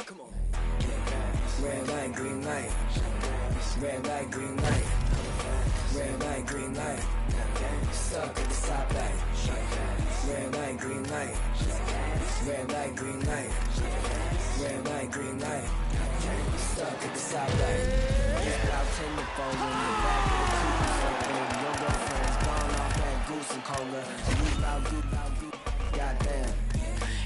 Come on. Red light, green light. Red light, green light. Red light, green light. Stuck at the stoplight. Red light, green light. Red light, green light. Red light, green light. Stuck at the stoplight. Get out 10 to 4 in the back of the coupe. Your girlfriend's gone off that goose and cola. You loud, goddamn.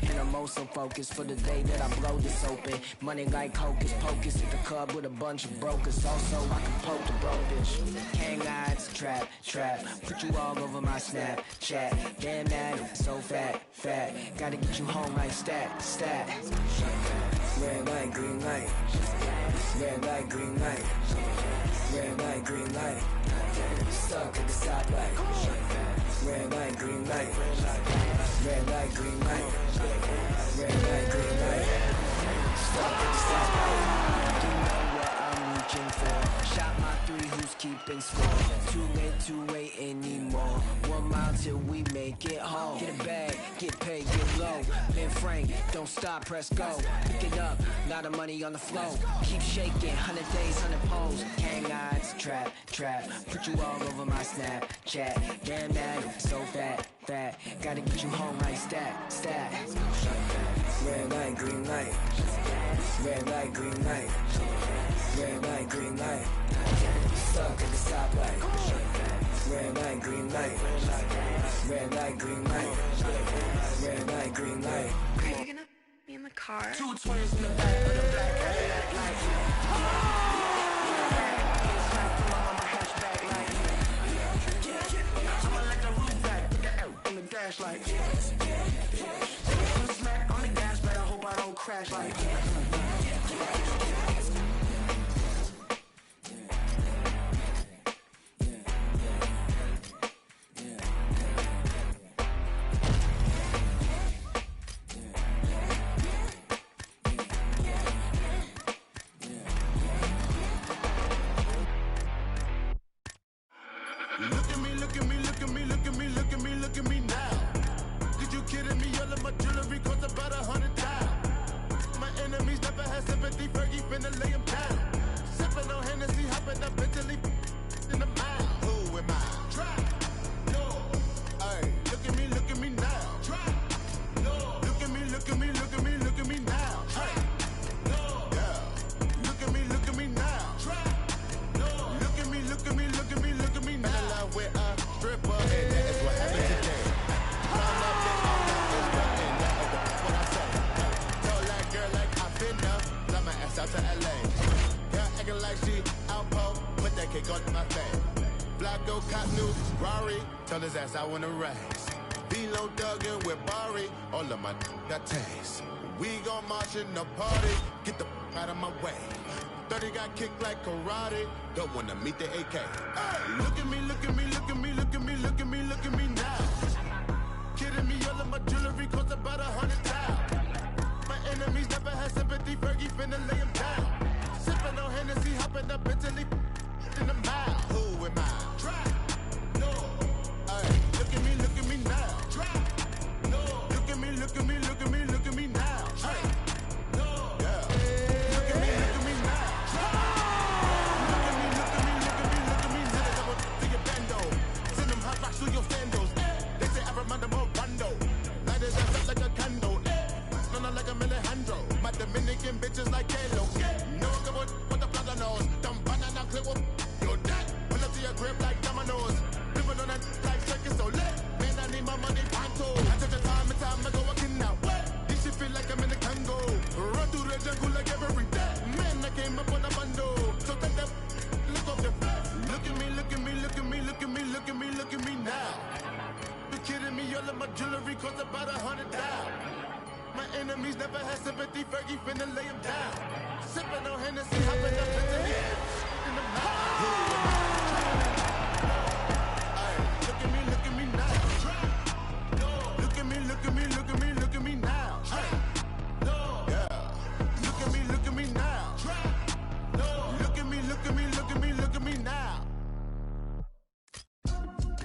And I'm also focused for the day that I blow this open. Money like hocus pocus at the club with a bunch of brokers. Also, I can poke the broke bitch. Hang eyes, trap. Put you all over my Snapchat. Damn that, so fat. Gotta get you home like stat. Red light, green light. Red light, green light. Red light, green light. Stuck at the stoplight. Red light, green light. Red light, green light. Red light, green light. Stuck at the stoplight. You know what I'm reaching for. Shot my 3, who's keeping score? Too late to wait anymore. 1 mile till we make it home. Get a bag, get paid, get low. Ben Frank, don't stop, press go. Pick it up, lot of money on the flow. Keep shaking, 100 days, 100 poles. Hang eyes, trap. Put you all over my Snapchat. Damn that, so fat. Gotta get you home like stat. Red light, green light. Red light, green light. Red light, green light. Stuck at the stoplight. Red light, green light. Red light, green light. Red light, green light. Are you gonna be in the car? 2 twins in the back of the black Cadillac light. I'ma let the roof back, put the L in the dash like. Smack on the gas, but I hope I don't crash like. Look at me now. Did you kidding me? All of my jewelry cost about 100,000. My enemies never had sympathy. Fergie finna lay him down. Sipping on Hennessy, hopping up Italy in the mile. Who am I? Try. No. Ay, look at me now. Try. No. Look at me now. Try. No. Yeah. Look at me now. Try. No. Look at me now. Fell in love with a stripper, and that is what happened today. Found out that all that is nothing. That is what I say. Told that girl like I've been up, fly my ass out to LA. Girl acting like she outpost, put that cake on my face. Flacco cop new Rari, tell his ass I wanna race. B-Lo thuggin' with Bari, all of my got taste. We gon' march in the party, get the out of my way. 30 got kicked like karate, don't wanna meet the AK. Hey, look at me now. Kidding me, all of my jewelry cost about 100,000. My enemies never had sympathy, Fergie finna lay him down. Sipping on Hennessy, hopping up Italy in the mile. Who am I? Try. No. Ay, look at me now. Try. No. Look at me now. Try. No. Yeah. Look at me now. Try. Look at me now. To your bando. Send them hot rocks through your sandals. They say Armando Morando. Light it up like a candle. No, not like a Alejandro. My Dominican bitches like Kalo. No, I got what the brother knows. Dumb banana clip up. You're dead. Pull up to your grip like dominoes. Living on that like circus so lit. Man, I need my money pronto. I took the time and time ago working out. This shit feel like I'm in the Congo. Run through the jungle like every day. Man, I came up on a bundle. So take that look off the face. Look at me now. You kidding me? All of my jewelry cost about 100,000. My enemies never had sympathy. Fergie finna lay him down. Sipping on Hennessy, hopping up Italy in the mouth. Ay, look at me now. Look at me now. Yeah. Look at me now. Look at me now.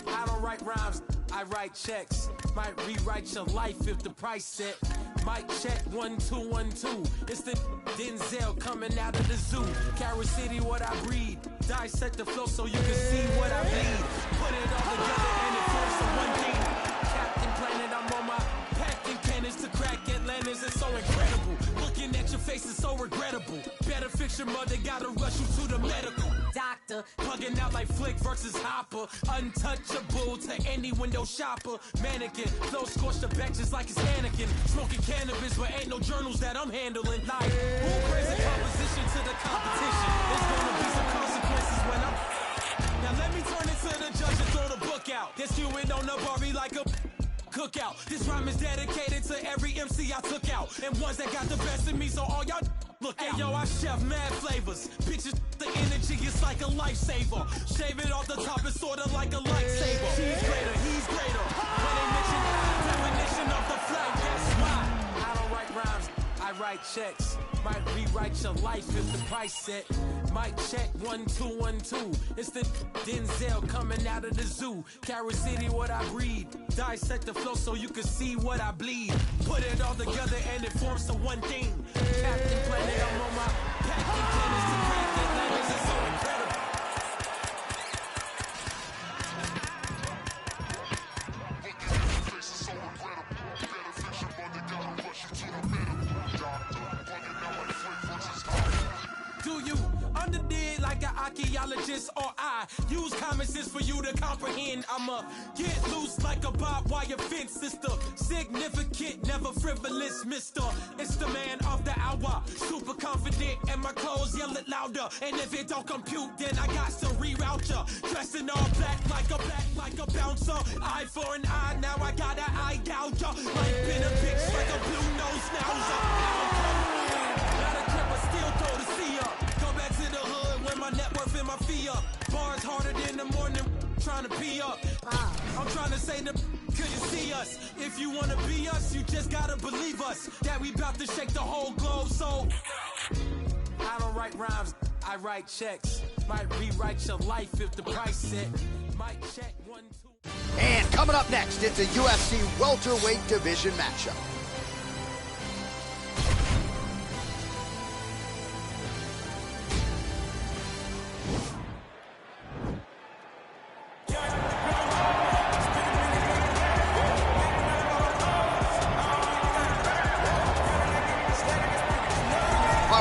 I don't write rhymes, I I write checks. Might rewrite your life if the price set. Mic check 1 2 1 2. It's the Denzel coming out of the zoo. Carol City, what I breed. Dissect the flow so you can see what I bleed. Put it all together and it forms the one thing. Captain Planet, I'm on my packing cannons to crack Atlantis. It's so incredible. Looking at your face is so regrettable. Better fix your mother, gotta rush you to the medical. Doctor, plugging out like Flick versus Hopper. Untouchable to any window shopper. Mannequin, flow scorched the back just like it's Anakin. Smoking cannabis, but ain't no journals that I'm handling. Like, who brings a composition to the competition? There's gonna be some consequences when I'm... Now let me turn it to the judge and throw the book out. This skewing on the Barbie like a... cookout. This rhyme is dedicated to every MC I took out. And ones that got the best of me, so all y'all look out. Hey, yo, I chef mad flavors. Bitches, the energy is like a lifesaver. Shave it off the top, it's sorta like a lightsaber. She's greater, he's greater. When they mention definition of the flag, guess why? I don't write rhymes, I write checks. Might rewrite your life if the price set. Mic check 1 2 1 2. It's the Denzel coming out of the zoo. Carol City, what I breed. Dissect the flow so you can see what I bleed. Put it all together and it forms the one thing. Captain Planet, I'm on my packing cannons to crack Atlantis. It's so incredible. Do you underdig like an archaeologist, or I use common sense for you to comprehend? I'ma get loose like a barbed wire fence, sister. Significant, never frivolous, mister. It's the man of the hour, super confident, and my clothes yell it louder. And if it don't compute, then I got to reroute ya. Dressed in all black like a bouncer. Eye for an eye, now I got an eye gouger. Life been a bitch like a blue nose schnauzer. Still throw the sea up. Go back to the hood when my net worth and my fee up. Bars harder than the morning, trying to pee up. I'm trying to say could you see us? If you wanna be us, you just gotta believe us. That we bout to shake the whole globe, so I don't write rhymes, I write checks. Might rewrite your life if the price set. Might check 1 2. And coming up next, it's a UFC welterweight division matchup.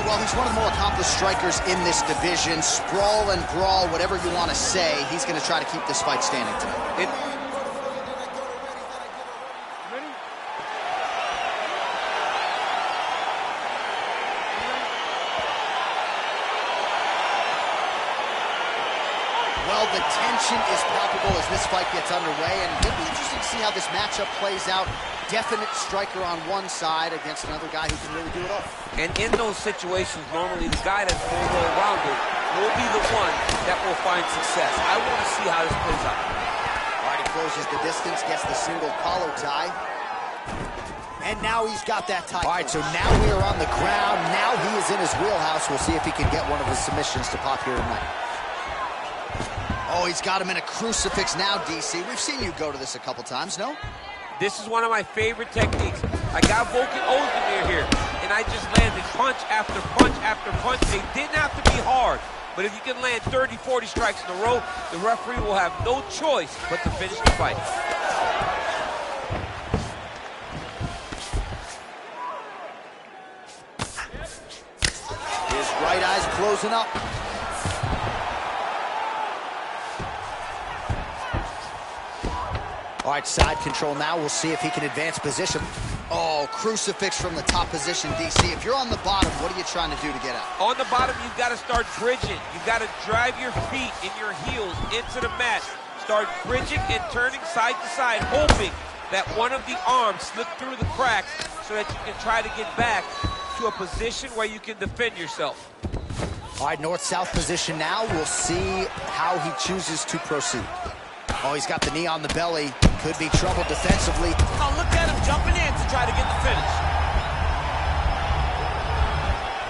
Well, he's one of the more accomplished strikers in this division. Sprawl and brawl, whatever you want to say, he's going to try to keep this fight standing tonight. Well, the tension is palpable as this fight gets underway, and it'll be interesting to see how this matchup plays out. Definite striker on one side against another guy who can really do it all. And in those situations, normally the guy that's more well-rounded will be the one that will find success. I want to see how this plays out. All right, he closes the distance, gets the single collar tie. And now he's got that tie. All right, so now we are on the ground. Now he is in his wheelhouse. We'll see if he can get one of his submissions to pop here tonight. Oh, he's got him in a crucifix now, DC. We've seen you go to this a couple times, no? This is one of my favorite techniques. I got Volkan Ozdemir here, and I just landed punch after punch after punch. They didn't have to be hard, but if you can land 30, 40 strikes in a row, the referee will have no choice but to finish the fight. His right eye's closing up. All right, side control now. We'll see if he can advance position. Oh, crucifix from the top position, DC. If you're on the bottom, what are you trying to do to get out? On the bottom, you've got to start bridging. You've got to drive your feet and your heels into the mat. Start bridging and turning side to side, hoping that one of the arms slip through the cracks so that you can try to get back to a position where you can defend yourself. All right, north-south position now. We'll see how he chooses to proceed. Oh, he's got the knee on the belly. Could be trouble defensively. Oh, look at him jumping in to try to get the finish.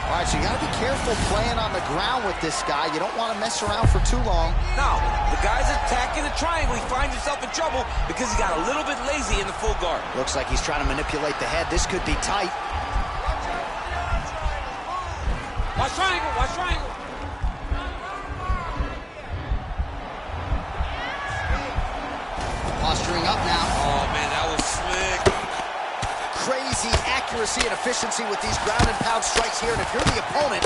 All right, so you got to be careful playing on the ground with this guy. You don't want to mess around for too long. No, the guy's attacking the triangle. He finds himself in trouble because he got a little bit lazy in the full guard. Looks like he's trying to manipulate the head. This could be tight. Watch triangle, watch triangle. Posturing up now. Oh, man, that was slick. Crazy accuracy and efficiency with these ground and pound strikes here. And if you're the opponent,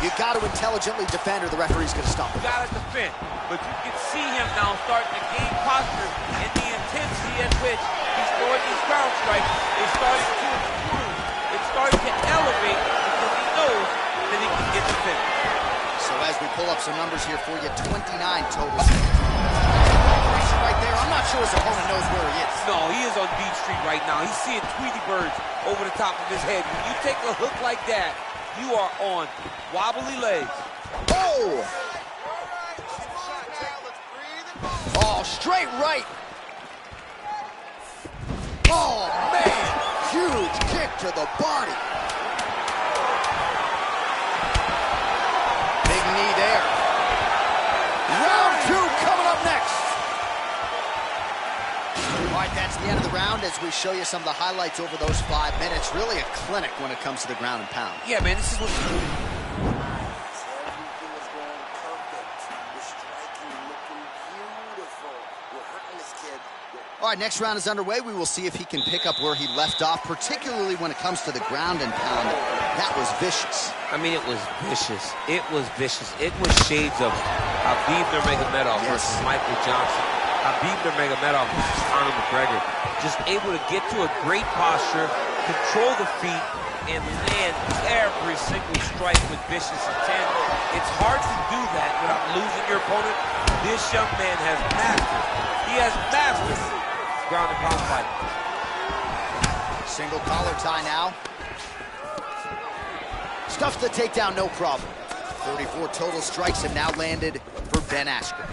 you got to intelligently defend or the referee's going to stop. You got to defend. But you can see him now starting to gain posture, and the intensity at which he's throwing these ground strikes is starting to improve. It's starting to elevate because he knows that he can get the finish. So as we pull up some numbers here for you, 29 total. Right there, I'm not sure his opponent knows where he is. No, he is on Beach Street right now. He's seeing Tweety birds over the top of his head. When you take a hook like that, you are on wobbly legs. Oh! Oh, straight right. Oh, man! Huge kick to the body. Big knee there. Round 2 coming up next. All right, that's the end of the round as we show you some of the highlights over those 5 minutes. Really a clinic when it comes to the ground and pound. Yeah, man, this is what... Everything is going perfect. The striking looking beautiful. We're hurting this kid. All right, next round is underway. We will see if he can pick up where he left off, particularly when it comes to the ground and pound. That was vicious. I mean, it was vicious. It was vicious. It was shades of Khabib Nurmagomedov versus Michael Johnson. Khabib Nurmagomedov versus Conor McGregor. Just able to get to a great posture, control the feet, and land every single strike with vicious intent. It's hard to do that without losing your opponent. This young man has mastered. He has mastered ground and pound fight. Single collar tie now. Stuffs the takedown, no problem. 34 total strikes have now landed for Ben Askren.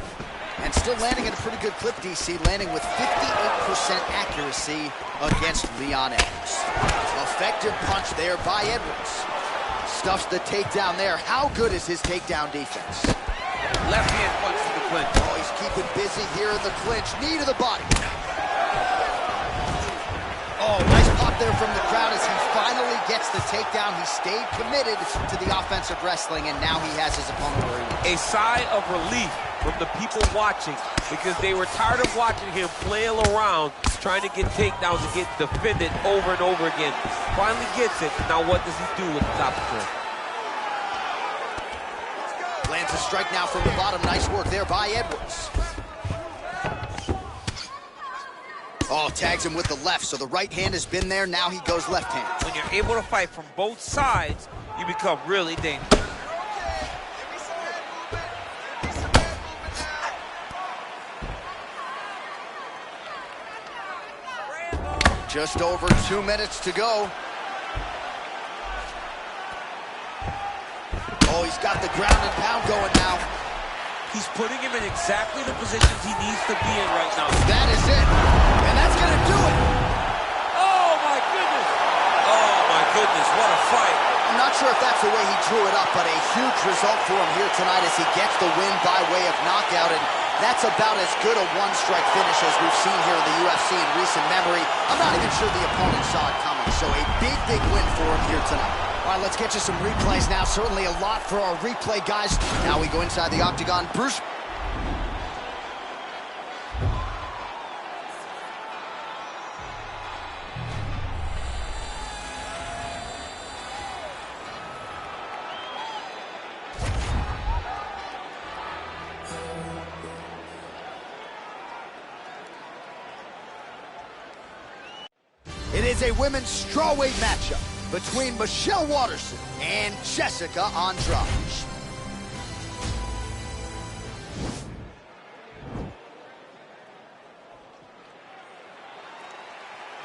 And still landing at a pretty good clip, DC, landing with 58% accuracy against Leon Edwards. Effective punch there by Edwards. Stuffs the takedown there. How good is his takedown defense? Left hand punch to the clinch. Oh, he's keeping busy here in the clinch. Knee to the body. Oh, nice pop there from the crowd as he finally gets the takedown. He stayed committed to the offensive wrestling, and now he has his opponent where he wants. A sigh of relief from the people watching because they were tired of watching him flail around trying to get takedowns and get defended over and over again. Finally gets it. Now what does he do with the top of the Lands a strike now from the bottom. Nice work there by Edwards. Oh, tags him with the left, so the right hand has been there. Now he goes left hand. When you're able to fight from both sides, you become really dangerous. Just over 2 minutes to go. Oh, he's got the ground and pound going now. He's putting him in exactly the positions he needs to be in right now. That is it. And that's going to do it. Oh, my goodness. Oh, my goodness. What a fight. I'm not sure if that's the way he drew it up, but a huge result for him here tonight as he gets the win by way of knockout. And that's about as good a one-strike finish as we've seen here in the UFC in recent memory. I'm not even sure the opponent saw it coming. So a big, big win for him here tonight. All right, let's get you some replays now. Certainly a lot for our replay guys. Now we go inside the octagon. Bruce. It is a women's strawweight matchup between Michelle Waterson and Jessica Andrade.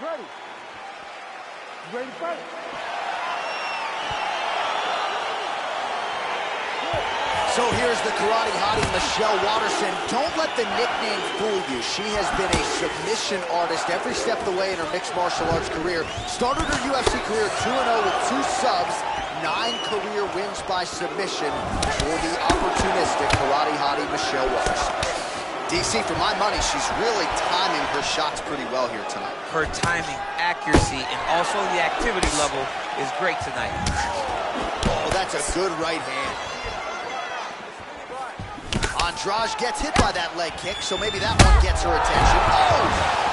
Ready. You ready to fight? So here's the karate hottie, Michelle Waterson. Don't let the nickname fool you. She has been a submission artist every step of the way in her mixed martial arts career. Started her UFC career 2-0 with 2 subs. 9 career wins by submission for the opportunistic karate hottie Michelle Watterson. DC, for my money, she's really timing her shots pretty well here tonight. Her timing, accuracy, and also the activity level is great tonight. Oh, that's a good right hand. Andrade gets hit by that leg kick, so maybe that one gets her attention. Oh!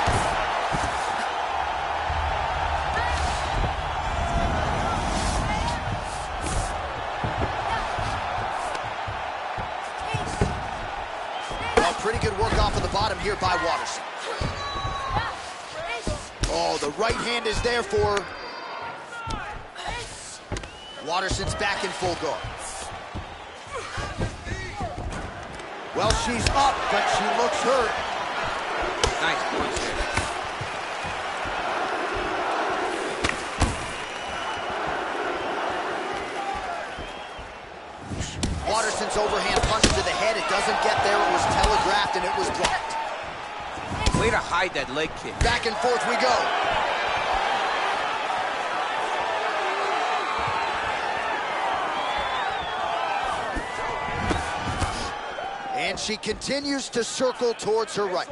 Pretty good work off of the bottom here by Watterson. Oh, the right hand is there for her. Watterson's back in full guard. Well, she's up, but she looks hurt. Nice punch there. Watterson's overhand punch to the head. It doesn't get there. It was telegraphed, and it was blocked. Way to hide that leg kick. Back and forth we go. And she continues to circle towards her right.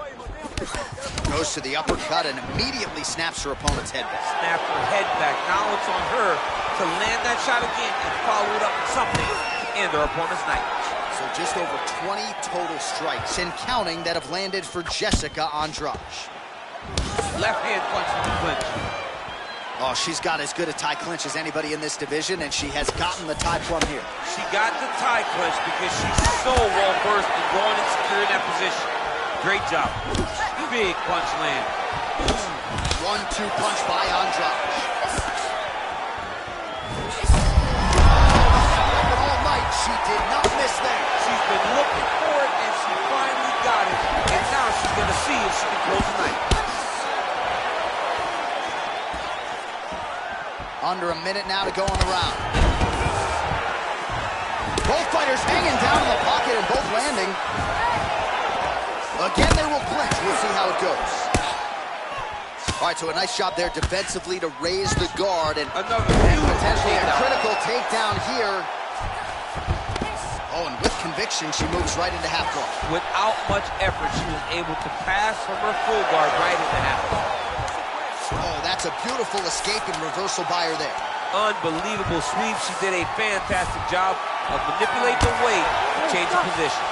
Goes to the uppercut and immediately snaps her opponent's head back. Snap her head back. Now it's on her to land that shot again and follow it up with something to end her opponent's night. So just over 20 total strikes, and counting, that have landed for Jessica Andrade. Left hand punch from the clinch. Oh, she's got as good a tie clinch as anybody in this division, and she has gotten the tie plum here. She got the tie clinch because she's so well versed in going and securing that position. Great job. Big punch land. 1-2 punch by Andrade. All night, she did not miss there. She's been looking for it, and she finally got it. And now she's going to see if she can close the night. Under a minute now to go on the round. Both fighters hanging down in the pocket and both landing. Again, they will clinch. We'll see how it goes. All right, so a nice job there defensively to raise the guard, and potentially a critical takedown here. Oh, and with conviction, she moves right into half guard. Without much effort, she was able to pass from her full guard right into half guard. Oh, that's a beautiful escape and reversal by her there. Unbelievable sweep. She did a fantastic job of manipulating the weight to change the position.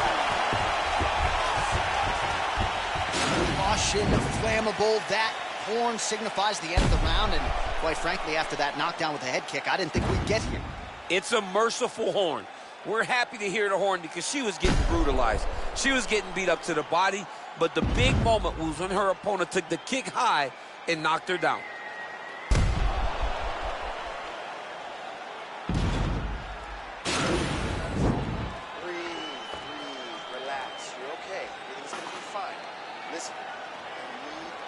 Caution, flammable. That horn signifies the end of the round, and quite frankly, after that knockdown with the head kick, I didn't think we'd get here. It's a merciful horn. We're happy to hear the horn because she was getting brutalized. She was getting beat up to the body, but the big moment was when her opponent took the kick high and knocked her down. Breathe, relax. You're okay. Everything's gonna be fine. Listen.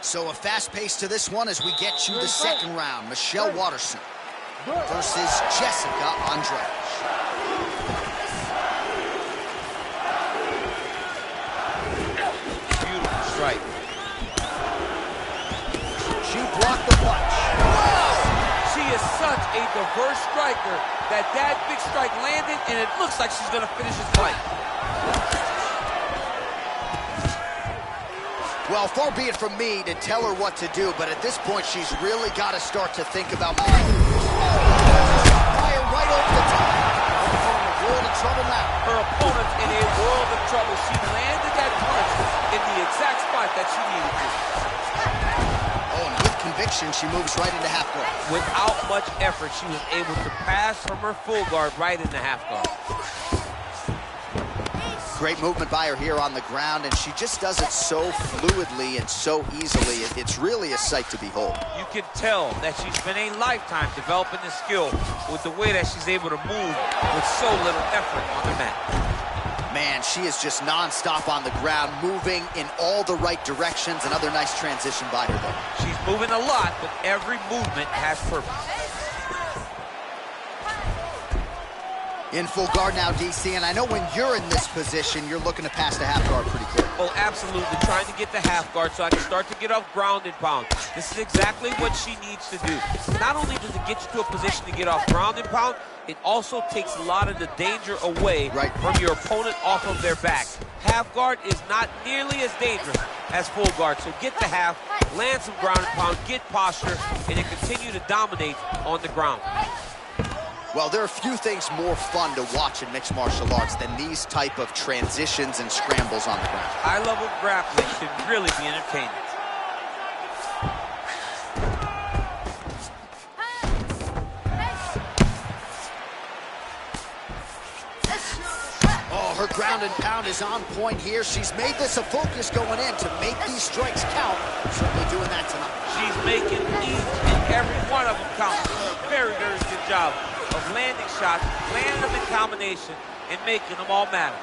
So a fast pace to this one as we get you the second round. Michelle Watterson versus Jessica Andrade. Beautiful strike. She blocked the punch. She is such a diverse striker that big strike landed, and it looks like she's going to finish this fight. Well, far be it from me to tell her what to do, but at this point, she's really got to start to think about fire right over the top. In a world of trouble now. Her opponent's in a world of trouble. She landed that punch in the exact spot that she needed to. Oh, and with conviction, she moves right into half guard. Without much effort, she was able to pass from her full guard right into half guard. Great movement by her here on the ground, and she just does it so fluidly and so easily. It's really a sight to behold. You can tell that she's been a lifetime developing this skill with the way that she's able to move with so little effort on the mat. Man, she is just nonstop on the ground, moving in all the right directions. Another nice transition by her there. She's moving a lot, but every movement has purpose. In full guard now, DC, and I know when you're in this position, you're looking to pass the half guard pretty quick. Oh, absolutely. Trying to get the half guard so I can start to get off ground and pound. This is exactly what she needs to do. Not only does it get you to a position to get off ground and pound, it also takes a lot of the danger away from your opponent off of their back. Half guard is not nearly as dangerous as full guard. So get the half, land some ground and pound, get posture, and then continue to dominate on the ground. Well, there are few things more fun to watch in mixed martial arts than these type of transitions and scrambles on the ground. High-level grappling can really be entertaining. Oh, her ground and pound is on point here. She's made this a focus going in to make these strikes count. Certainly doing that tonight. She's making each and every one of them count. Very, very good job of landing shots, landing them in combination, and making them all matter.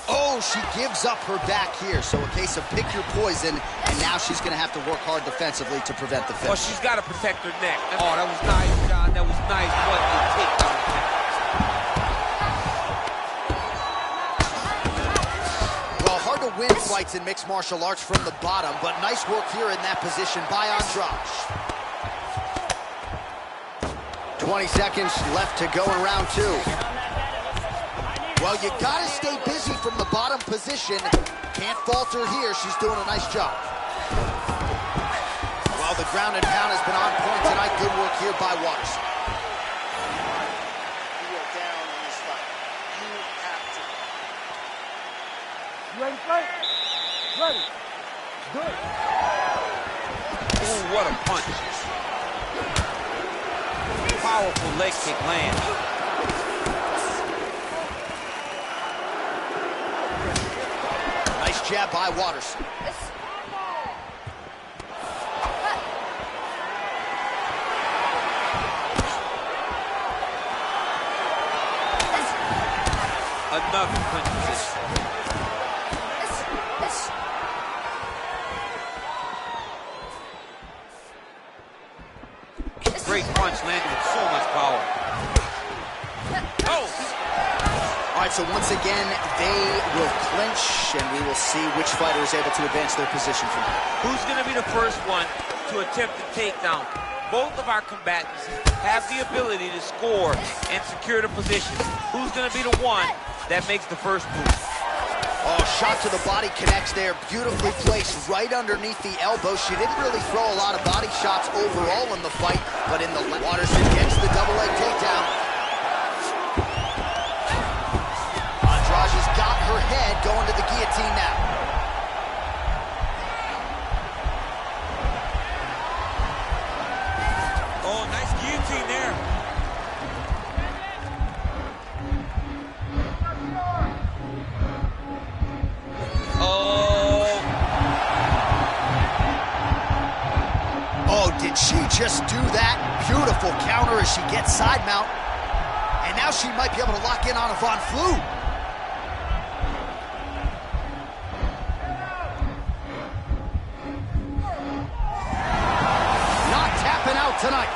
Oh, she gives up her back here. So a case of pick your poison, and now she's going to have to work hard defensively to prevent the finish. Well, she's got to protect her neck. Oh, that was nice, John. That was nice. What a takedown. Well, hard to win fights in mixed martial arts from the bottom, but nice work here in that position by Andrade. 20 seconds left to go in round 2. Well, you gotta stay busy from the bottom position. Can't falter here. She's doing a nice job. Well, the ground and pound has been on point tonight. Good work here by Watterson. You are down in this fight. You have to. You ready to fight? Ready. Good. Ooh, what a punch. Powerful leg kick lands. Nice jab by Watterson. Another punch position. Great punch landed with so much power. Oh! All right, so once again, they will clinch, and we will see which fighter is able to advance their position from here. Who's going to be the first one to attempt the takedown? Both of our combatants have the ability to score and secure the position. Who's going to be the one that makes the first move? Oh, shot to the body connects there. Beautifully placed right underneath the elbow. She didn't really throw a lot of body shots overall in the fight, but in the Watterson gets the double leg takedown. Andrade has got her head going to the guillotine now. Oh, nice guillotine there. Oh, did she just do that? Beautiful counter as she gets side mount. And now she might be able to lock in on a Von Flue. Not tapping out tonight.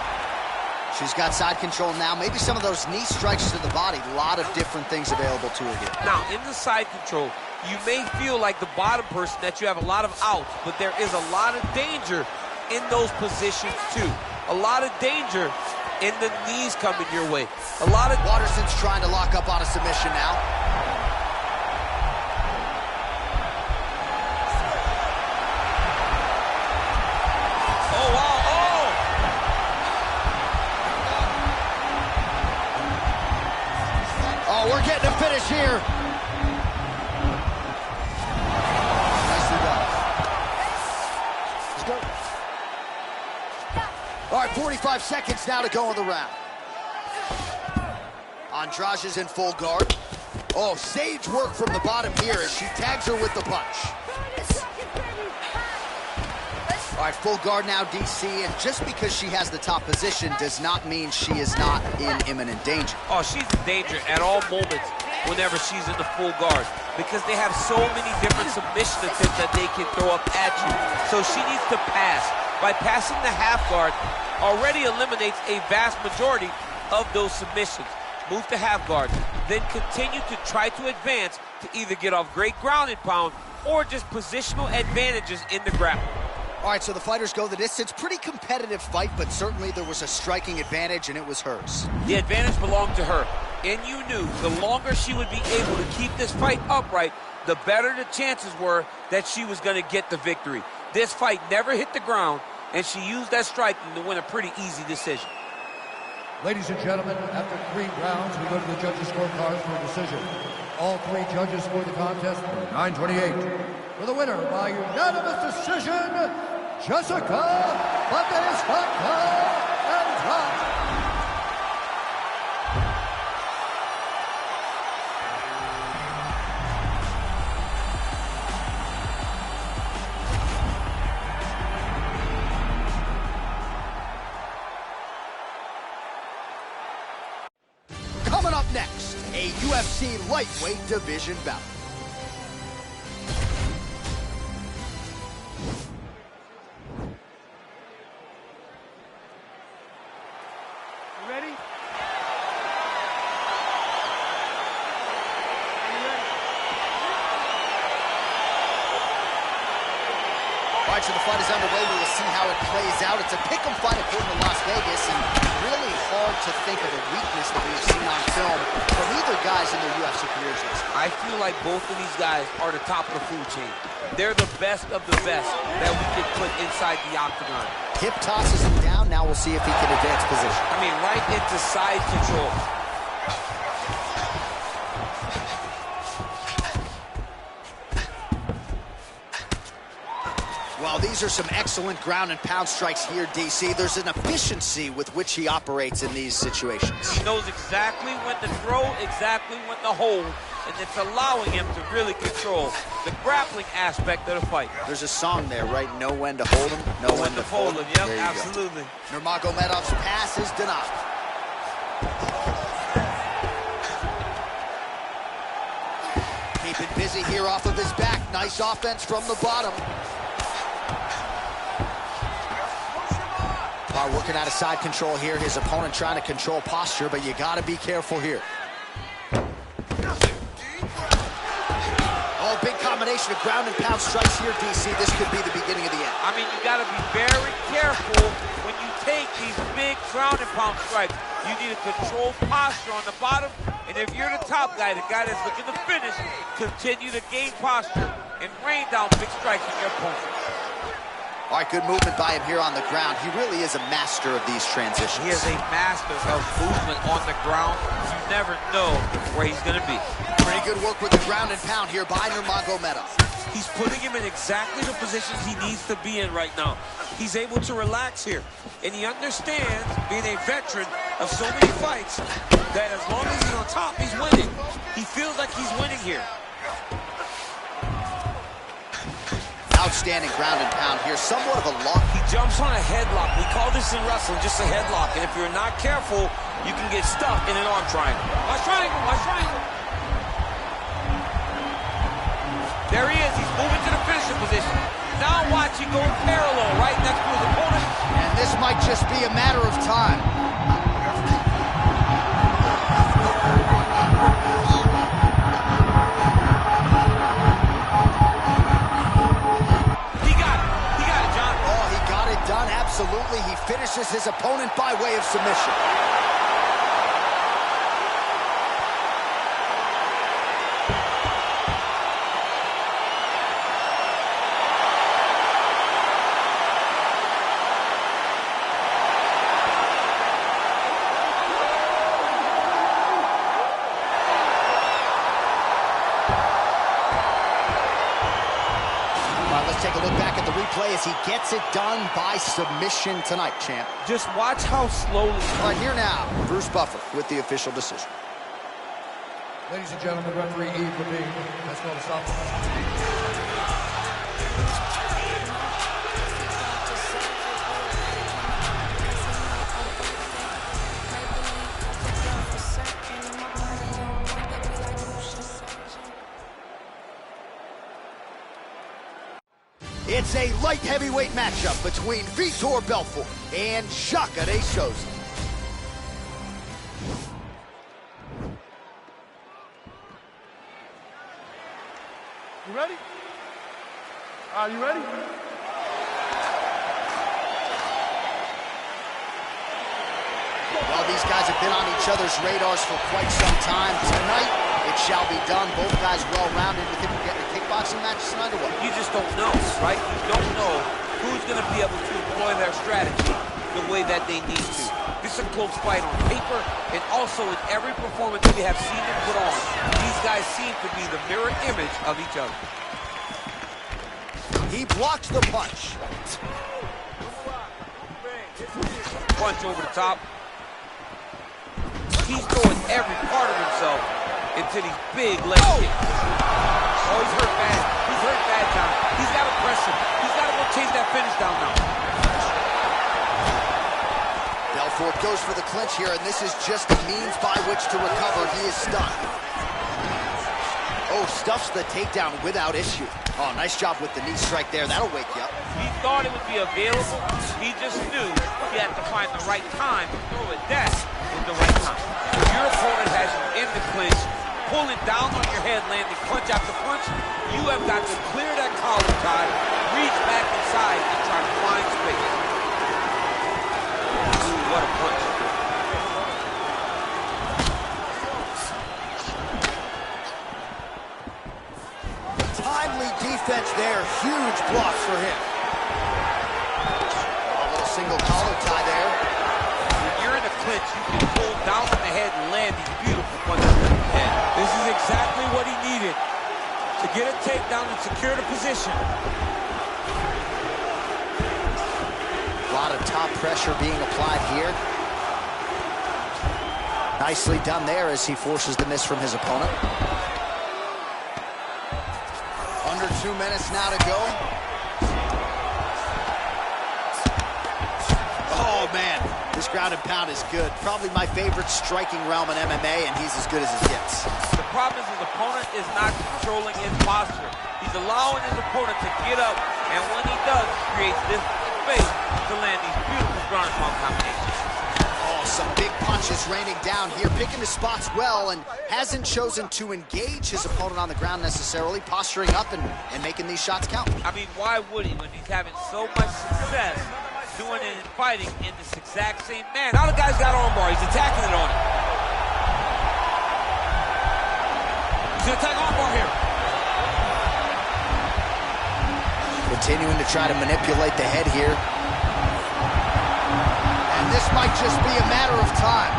She's got side control now. Maybe some of those knee strikes to the body. A lot of different things available to her here. Now, in the side control, you may feel like the bottom person that you have a lot of outs, but there is a lot of danger in those positions too. A lot of danger in the knees coming your way. A lot of... Watterson's trying to lock up on a submission now. Oh, wow, oh! Oh, we're getting a finish here. Nicely done. Let's go. All right, 45 seconds now to go in the round. Andrade is in full guard. Oh, sage work from the bottom here as she tags her with the punch. All right, full guard now, DC, and just because she has the top position does not mean she is not in imminent danger. Oh, she's in danger at all moments whenever she's in the full guard because they have so many different submission attempts that they can throw up at you. So she needs to pass bypassing the half guard already eliminates a vast majority of those submissions. Move to half guard, then continue to try to advance to either get off great ground and pound or just positional advantages in the grappling. All right, so the fighters go the distance. Pretty competitive fight, but certainly there was a striking advantage, and it was hers. The advantage belonged to her, and you knew the longer she would be able to keep this fight upright, the better the chances were that she was going to get the victory. This fight never hit the ground, and she used that striking to win a pretty easy decision. Ladies and gentlemen, after 3 rounds, we go to the judges' scorecards for a decision. All 3 judges scored the contest for 928. For the winner by unanimous decision, Jessica Andrade. Coming up next, a UFC lightweight division bout. You ready? All right, so the fight is underway. We will see how it plays out. It's a pick'em fight according to Las Vegas, and really hard to think of a weakness that we've seen on film from either guys in their UFC careers. I feel like both of these guys are the top of the food chain. They're the best of the best that we could put inside the octagon. Hip tosses him down. Now we'll see if he can advance position. I mean, right into side control. Well, these are some excellent ground and pound strikes here, DC. There's an efficiency with which he operates in these situations. He knows exactly when to throw, exactly when to hold, and it's allowing him to really control the grappling aspect of the fight. There's a song there, right? Know when to hold him, know when to fold him. Yep, absolutely. Nurmagomedov's pass is denied. Keeping busy here off of his back. Nice offense from the bottom. Working out of side control here. His opponent trying to control posture, but you got to be careful here. Oh, big combination of ground and pound strikes here, DC. This could be the beginning of the end. I mean, you got to be very careful when you take these big ground and pound strikes. You need to control posture on the bottom, and if you're the top guy, the guy that's looking to finish, continue to gain posture and rain down big strikes on your opponent. All right, good movement by him here on the ground. He really is a master of these transitions. He is a master of movement on the ground. You never know where he's going to be. Pretty good work with the ground and pound here by Nurmagomedov. He's putting him in exactly the positions he needs to be in right now. He's able to relax here. And he understands, being a veteran of so many fights, that as long as he's on top, he's winning. He feels like he's winning here. Outstanding ground and pound here, somewhat of a lock. He jumps on a headlock. We call this in wrestling just a headlock, and if you're not careful, you can get stuck in an arm triangle. Watch triangle, watch triangle. There he is, he's moving to the finishing position. Now watch, he goes parallel right next to his opponent. And this might just be a matter of time. Absolutely, he finishes his opponent by way of submission. Let's take a look back at the replay as he gets it done by submission tonight, champ. Just watch how slowly. All right, here now, Bruce Buffer with the official decision. Ladies and gentlemen, referee Yves Levine has called a stop. It's a light heavyweight matchup between Vitor Belfort and Jacare Souza. You ready? Are you ready? Well, these guys have been on each other's radars for quite some time. Tonight, it shall be done. Both guys well-rounded. You think we're getting a kickboxing match tonight or what? You just don't know, right? You don't know who's going to be able to employ their strategy the way that they need to. This is a close fight on paper, and also in every performance we have seen them put on. These guys seem to be the mirror image of each other. He blocks the punch. Punch over the top. He's throwing every part of himself into these big leg kicks. Oh, he's hurt bad. He's hurt bad time. He's got to press him. He's got to go chase that finish down now. Belfort goes for the clinch here, and this is just a means by which to recover. He is stunned. Oh, stuffs the takedown without issue. Oh, nice job with the knee strike there. That'll wake you up. He thought it would be available. He just knew he had to find the right time to throw it. That was the right time. If your opponent has you in the clinch, pulling down on your head, landing punch after punch, you have got to clear that collar tie, reach back inside, and try to find space. Ooh, what a punch. Timely defense there. Huge block for him. A little single collar tie there. When you're in a clinch, you can pull down on the head and land these beautiful punches to the head. This is exactly what he needed to get a takedown and secure the position. A lot of top pressure being applied here. Nicely done there as he forces the miss from his opponent. Under 2 minutes now to go. Oh, man. This ground and pound is good. Probably my favorite striking realm in MMA, and he's as good as it gets. The problem is his opponent is not controlling his posture. He's allowing his opponent to get up, and when he does, he creates this space to land these beautiful ground and pound combinations. Oh, some big punches raining down here, picking his spots well, and hasn't chosen to engage his opponent on the ground necessarily, posturing up and making these shots count. I mean, why would he when he's having so much success doing it and fighting in this exact same man? Now the guy's got armbar. He's attacking it on him. He's going to attack armbar here. Continuing to try to manipulate the head here. And this might just be a matter of time.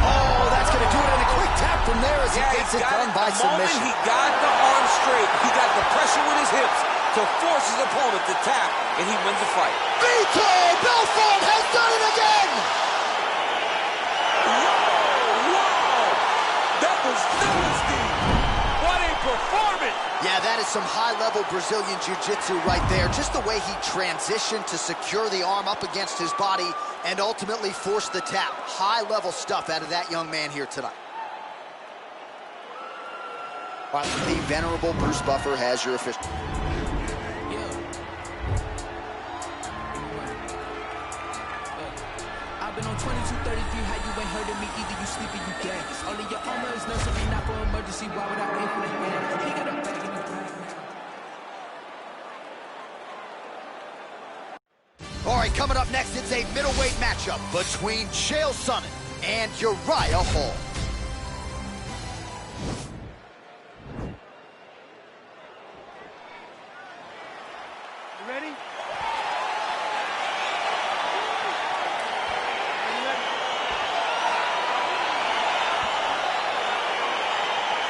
Oh, that's going to do it in a quick tap from there as he gets it done by submission. The moment he got the arm straight, he got the pressure with his hips to force his opponent to tap, and he wins the fight. Vitor Belfort has done it again! That was nasty. What a performance! Yeah, that is some high-level Brazilian jiu-jitsu right there. Just the way he transitioned to secure the arm up against his body and ultimately force the tap. High-level stuff out of that young man here tonight. All right, the venerable Bruce Buffer has your official. I've been on 2233, how you ain't heard of me, either you sleep or you dead. Only your armor is nursing me, not for emergency, why would I aim for the hand? He got a bag in his bag. All right, coming up next, it's a middleweight matchup between Chael Sonnen and Uriah Hall. You ready?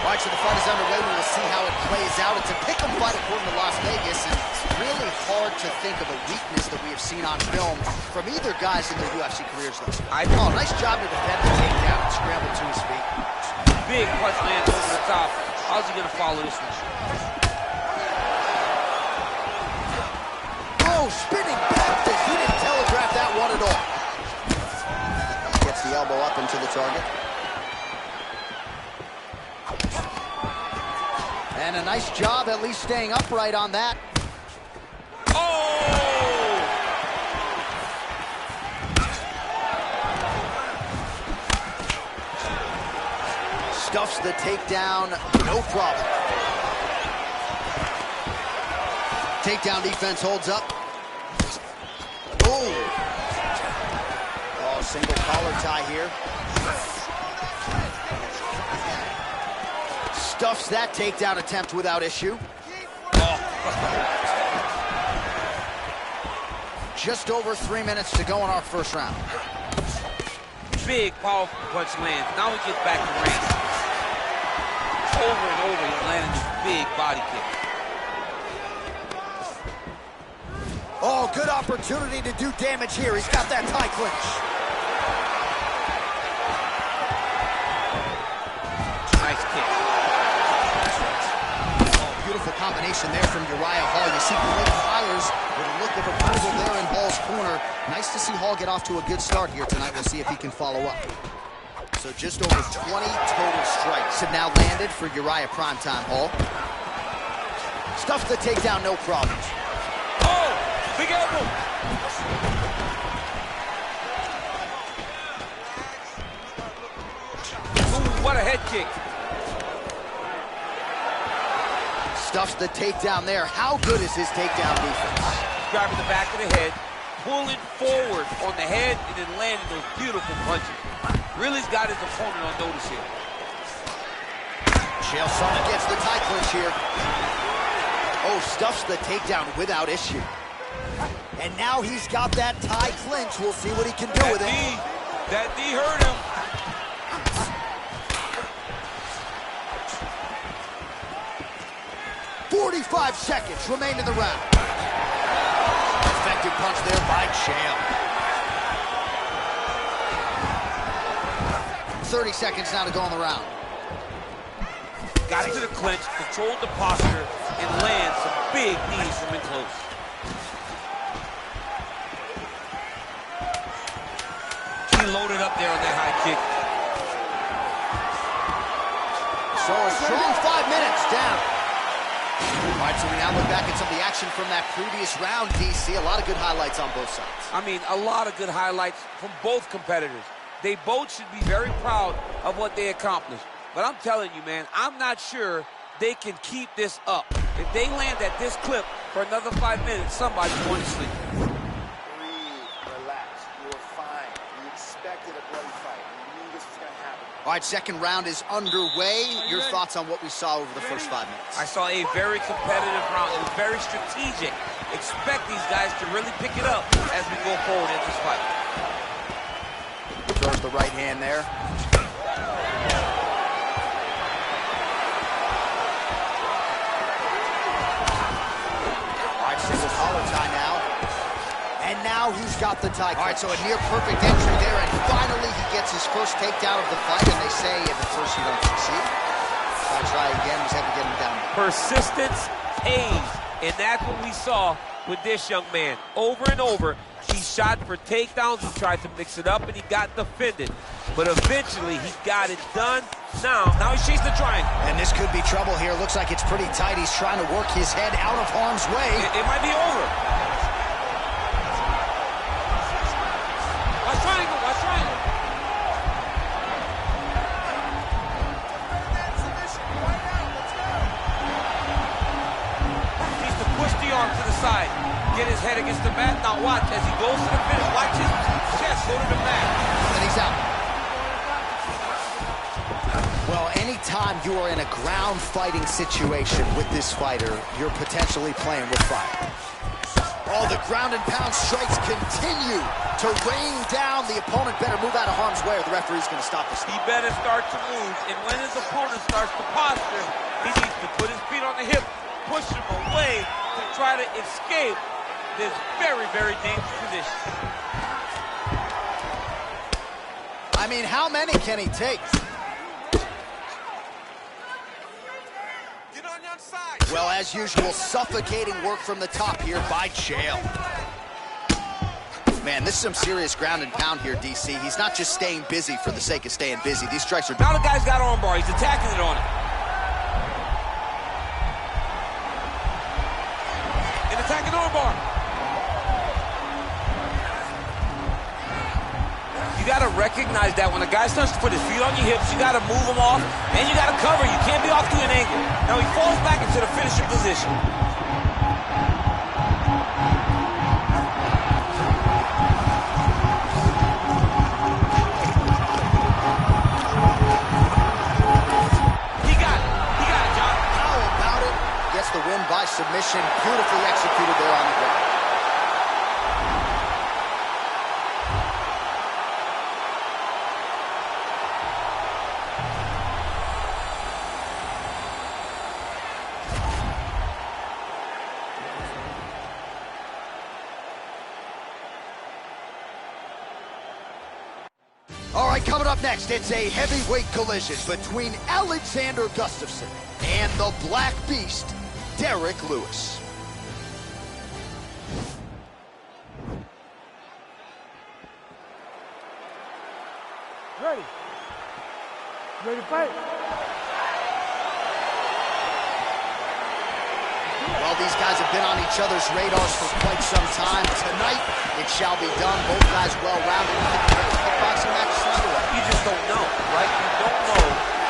All right, so the fight is underway. We will see how it plays out. It's a pick-em fight according to Las Vegas, and it's really hard to think of a weakness that we have seen on film from either guys in their UFC careers thus far. Oh, nice job to defend the takedown and scramble to his feet. Big punch lands over the top. How's he going to follow this one? Oh, spinning back fist. He didn't telegraph that one at all. Gets the elbow up into the target. And a nice job at least staying upright on that. Oh! Stuffs the takedown, no problem. Takedown defense holds up. Oh, single collar tie here. Stuffs that takedown attempt without issue. Just over 3 minutes to go in our first round. Big, powerful punch lands. Now he gets back to range. Over and over, he's landing this big body kick. Oh, good opportunity to do damage here. He's got that tie clinch. Nice kick. Oh, beautiful combination there from Uriah Hall. You see Blake Myers with a look of approval there in Hall's corner. Nice to see Hall get off to a good start here tonight. We'll see if he can follow up. So just over 20 total strikes have now landed for Uriah Primetime Hall. Stuffs the takedown, no problems. Oh, big elbow. Ooh, what a head kick. Stuffs the takedown there. How good is his takedown defense? Grabbing the back of the head, pulling forward on the head, and then landing those beautiful punches. Really's got his opponent on notice here. Chael Sonnen gets the tie clinch here. Oh, stuffs the takedown without issue. And now he's got that tie clinch. We'll see what he can do with it. That knee hurt him. "45 seconds remain in the round." Effective punch there by Chael. 30 seconds now to go in the round. Got into the clinch, controlled the posture, and lands some big knees from in close. He loaded up there on that high kick. So a strong 5 minutes down. All right, so we now look back at some of the action from that previous round, DC. A lot of good highlights on both sides. I mean, a lot of good highlights from both competitors. They both should be very proud of what they accomplished. But I'm telling you, man, I'm not sure they can keep this up. If they land at this clip for another 5 minutes, somebody's going to sleep. Breathe, relax, you were fine. You expected a bloody fight. You knew this was going to happen. All right, second round is underway. Your thoughts on what we saw over the first 5 minutes? I saw a very competitive round. It was very strategic. Expect these guys to really pick it up as we go forward in this fight. Throws the right hand there. All right, single collar tie now. And now he's got the tie. All right, so a near perfect entry there, and finally he gets his first takedown of the fight, and they say if at first you don't succeed, try again, just have to get him down. Persistence pays, and that's what we saw with this young man. Over and over, he shot for takedowns, he tried to mix it up, and he got defended. But eventually, he got it done. Now he's chasing the triangle. And this could be trouble here. Looks like it's pretty tight. He's trying to work his head out of harm's way. It might be over. Watch triangle, watch triangle. Needs to push the arm to the side. Get his head against the mat. Now watch as he goes to the finish. Watch his chest go to the mat. And he's out. Well, anytime you are in a ground fighting situation with this fighter, you're potentially playing with fire. All the ground and pound strikes continue to rain down. The opponent better move out of harm's way or the referee's going to stop this. He better start to move, and when his opponent starts to posture, he needs to put his feet on the hip, push him away to try to escape this very, very dangerous position. I mean, how many can he take? Get on your side. Well, as usual, suffocating work from the top here by Chael. Man, this is some serious ground and pound here, DC. He's not just staying busy for the sake of staying busy. These strikes are... Now the guy's got armbar. He's attacking it on him. recognize that when a guy starts to put his feet on your hips, you got to move him off, and you got to cover. You can't be off to an angle. Now he falls back into the finishing position. He got it, John. How about it? Gets the win by submission. Beautifully executed there on the ground. All right, coming up next, it's a heavyweight collision between Alexander Gustafsson and the Black Beast, Derek Lewis. Ready? Ready to fight? Well, these guys have been on each other's radars for quite some time. Tonight, it shall be done. Both guys well-rounded. Kickboxing match is underway. You just don't know, right? You don't know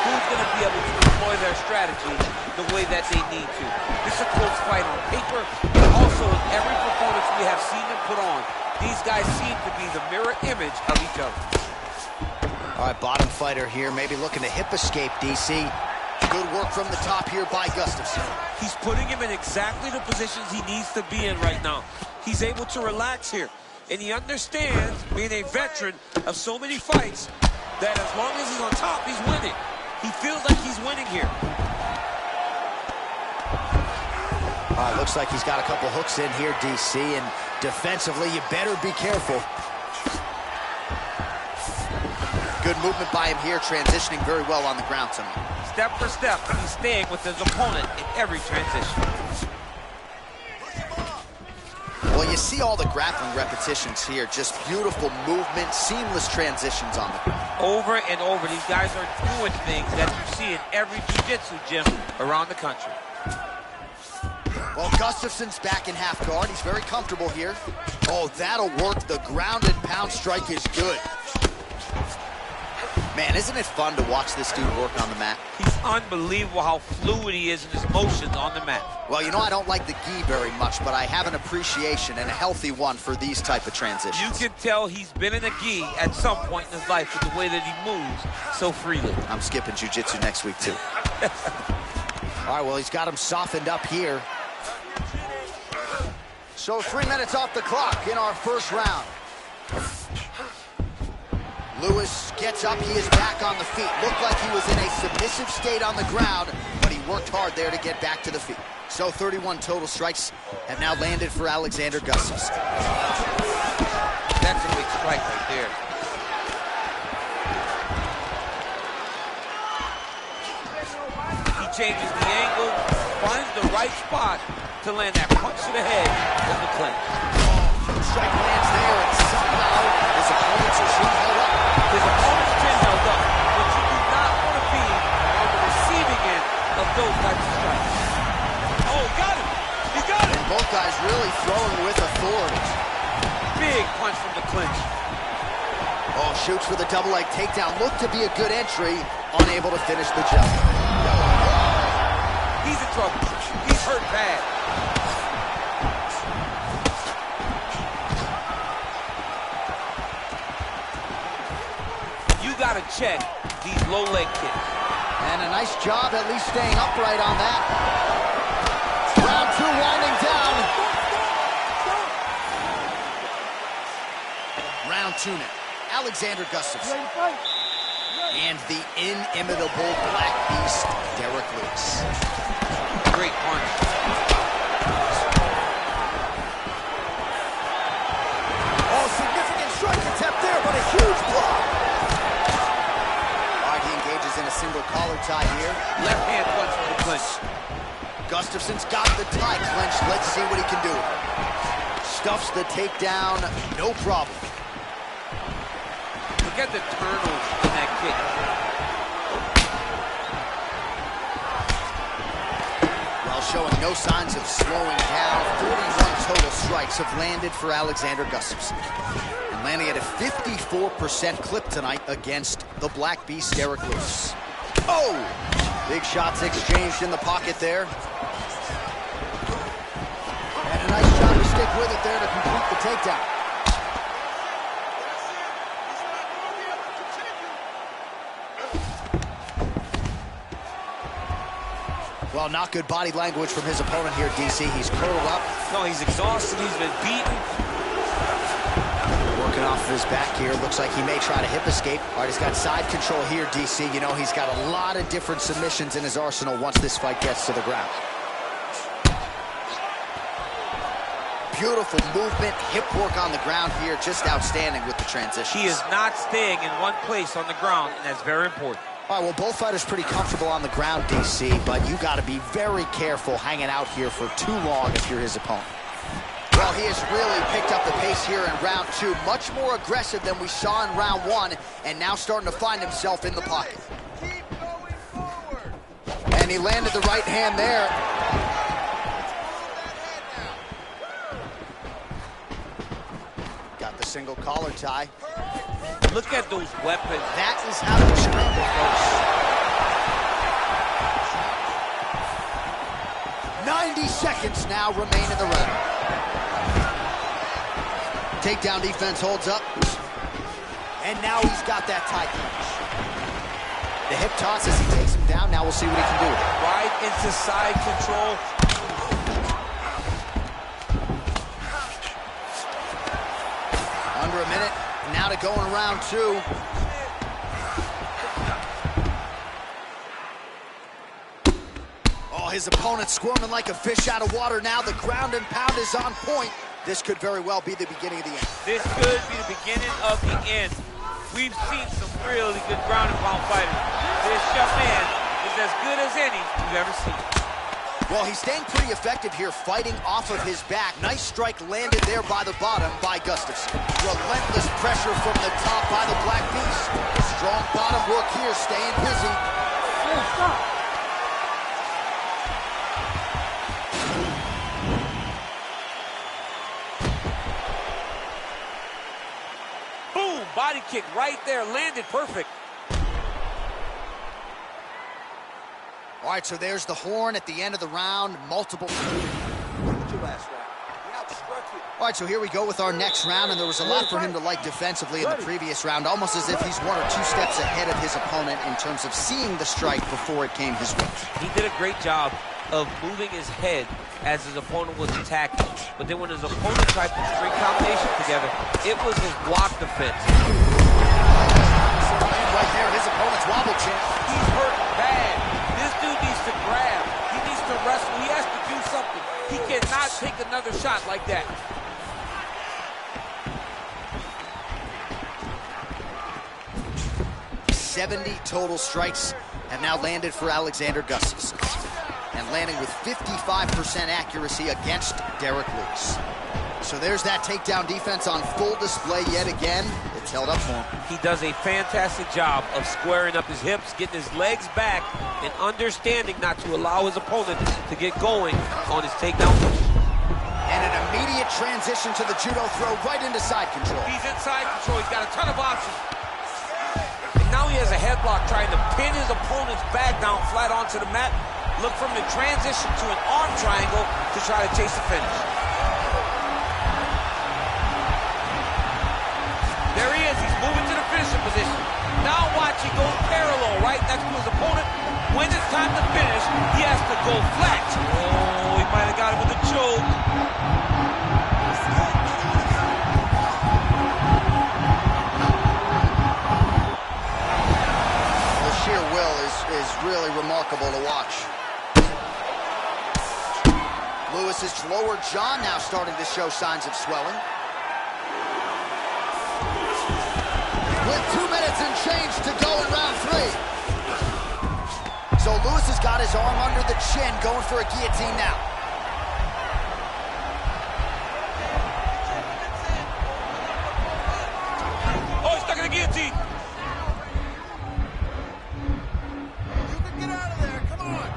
who's going to be able to deploy their strategy the way that they need to. This is a close fight on paper, but also in every performance we have seen them put on, these guys seem to be the mirror image of each other. All right, bottom fighter here, maybe looking to hip escape, DC. Good work from the top here by Gustafsson. He's putting him in exactly the positions he needs to be in right now. He's able to relax here. And he understands, being a veteran of so many fights, that as long as he's on top, he's winning. He feels like he's winning here. All right, looks like he's got a couple hooks in here, DC, and defensively, you better be careful. Good movement by him here, transitioning very well on the ground tonight. Step for step, he's staying with his opponent in every transition. Well, you see all the grappling repetitions here. Just beautiful movement, seamless transitions on the ground. Over and over, these guys are doing things that you see in every jiu-jitsu gym around the country. Well, Gustafsson's back in half guard. He's very comfortable here. Oh, that'll work. The ground and pound strike is good. Man, isn't it fun to watch this dude work on the mat? He's unbelievable how fluid he is in his motions on the mat. Well, you know, I don't like the gi very much, but I have an appreciation and a healthy one for these type of transitions. You can tell he's been in a gi at some point in his life with the way that he moves so freely. I'm skipping jiu-jitsu next week, too. All right, well, he's got him softened up here. So 3 minutes off the clock in our first round. Lewis gets up, he is back on the feet. Looked like he was in a submissive state on the ground, but he worked hard there to get back to the feet. So 31 total strikes have now landed for Alexander Gustafsson. That's a big strike right there. He changes the angle, finds the right spot to land that punch to the head of the clinch. Strike lands there, and somehow his opponent's chin held up. His opponent's chin held up, but you do not want to be on the receiving end of those types of strikes. Oh, got him! He got him! And both guys really throwing with authority. Big punch from the clinch. Oh, shoots for the double leg takedown. Looked to be a good entry, unable to finish the jump. He's in trouble. He's hurt bad. You gotta check these low leg kicks. And a nice job at least staying upright on that. Round two winding down. Round two now. Alexander Gustafsson. And the inimitable Black Beast, Derek Lewis. Great punch. Oh, significant strike attempt there, but a huge block. All right, he engages in a single collar tie here. Left hand punch from the clinch. Gustafsson's got the tie clenched. Let's see what he can do. Stuffs the takedown, no problem. Look at the turtles in that kick. Well showing no signs of slowing down. 41 total strikes have landed for Alexander Gustafsson. And landing at a 54% clip tonight against the Black Beast, Derek Lewis. Oh! Big shots exchanged in the pocket there. And a nice job to stick with it there to complete the takedown. Well, not good body language from his opponent here, DC. He's curled up. No, he's exhausted. He's been beaten. Working off of his back here. Looks like he may try to hip escape. All right, he's got side control here, DC. You know, he's got a lot of different submissions in his arsenal once this fight gets to the ground. Beautiful movement, hip work on the ground here. Just outstanding with the transition. He is not staying in one place on the ground, and that's very important. All right, well, both fighters pretty comfortable on the ground, DC, but you got to be very careful hanging out here for too long if you're his opponent. Well, he has really picked up the pace here in round two. Much more aggressive than we saw in round one, and now starting to find himself in the pocket. Keep going forward. And he landed the right hand there. Got the single collar tie. Look at those weapons. That is how you scramble, folks. 90 seconds now remain in the round. Takedown defense holds up. And now he's got that tie punch. The hip toss as he takes him down. Now we'll see what he can do with it. Right into side control. Under a minute. Now to go in round two. Oh, his opponent squirming like a fish out of water now. The ground and pound is on point. This could very well be the beginning of the end. This could be the beginning of the end. We've seen some really good ground and pound fighters. This young man is as good as any we've ever seen. Well, he's staying pretty effective here, fighting off of his back. Nice strike landed there by the bottom by Gustafsson. Relentless pressure from the top by the Black Beast. Strong bottom work here, staying busy. Hey, stop. Boom! Body kick right there, landed perfect. All right, so there's the horn at the end of the round. Multiple. All right, so here we go with our next round, and there was a lot for him to like defensively in the previous round, almost as if he's 1 or 2 steps ahead of his opponent in terms of seeing the strike before it came his way. He did a great job of moving his head as his opponent was attacking. But then when his opponent tried to string combination together, it was his block defense. Right there, his opponent's wobble champ. He's hurt bad. This dude needs to grab. He needs to wrestle. He has to do something. He cannot take another shot like that. .70 total strikes have now landed for Alexander Gustafsson. And landing with 55% accuracy against Derek Lewis. So there's that takedown defense on full display yet again. It's held up for him. He does a fantastic job of squaring up his hips, getting his legs back, and understanding not to allow his opponent to get going on his takedown push. And an immediate transition to the judo throw right into side control. He's in side control. He's got a ton of options. And now he has a headlock trying to pin his opponent's back down flat onto the mat. Look from the transition to an arm triangle to try to chase the finish. There he is. He's moving to the finishing position. Now watch, he goes parallel right next to his opponent. When it's time to finish, he has to go flat. Oh, he might have got him with a choke. The sheer will is really remarkable to watch. Lewis's lower jaw now starting to show signs of swelling. With 2 minutes and change to go in round 3. So Lewis has got his arm under the chin, going for a guillotine now. Oh, he's stuck in the guillotine. You can get out of there, come on.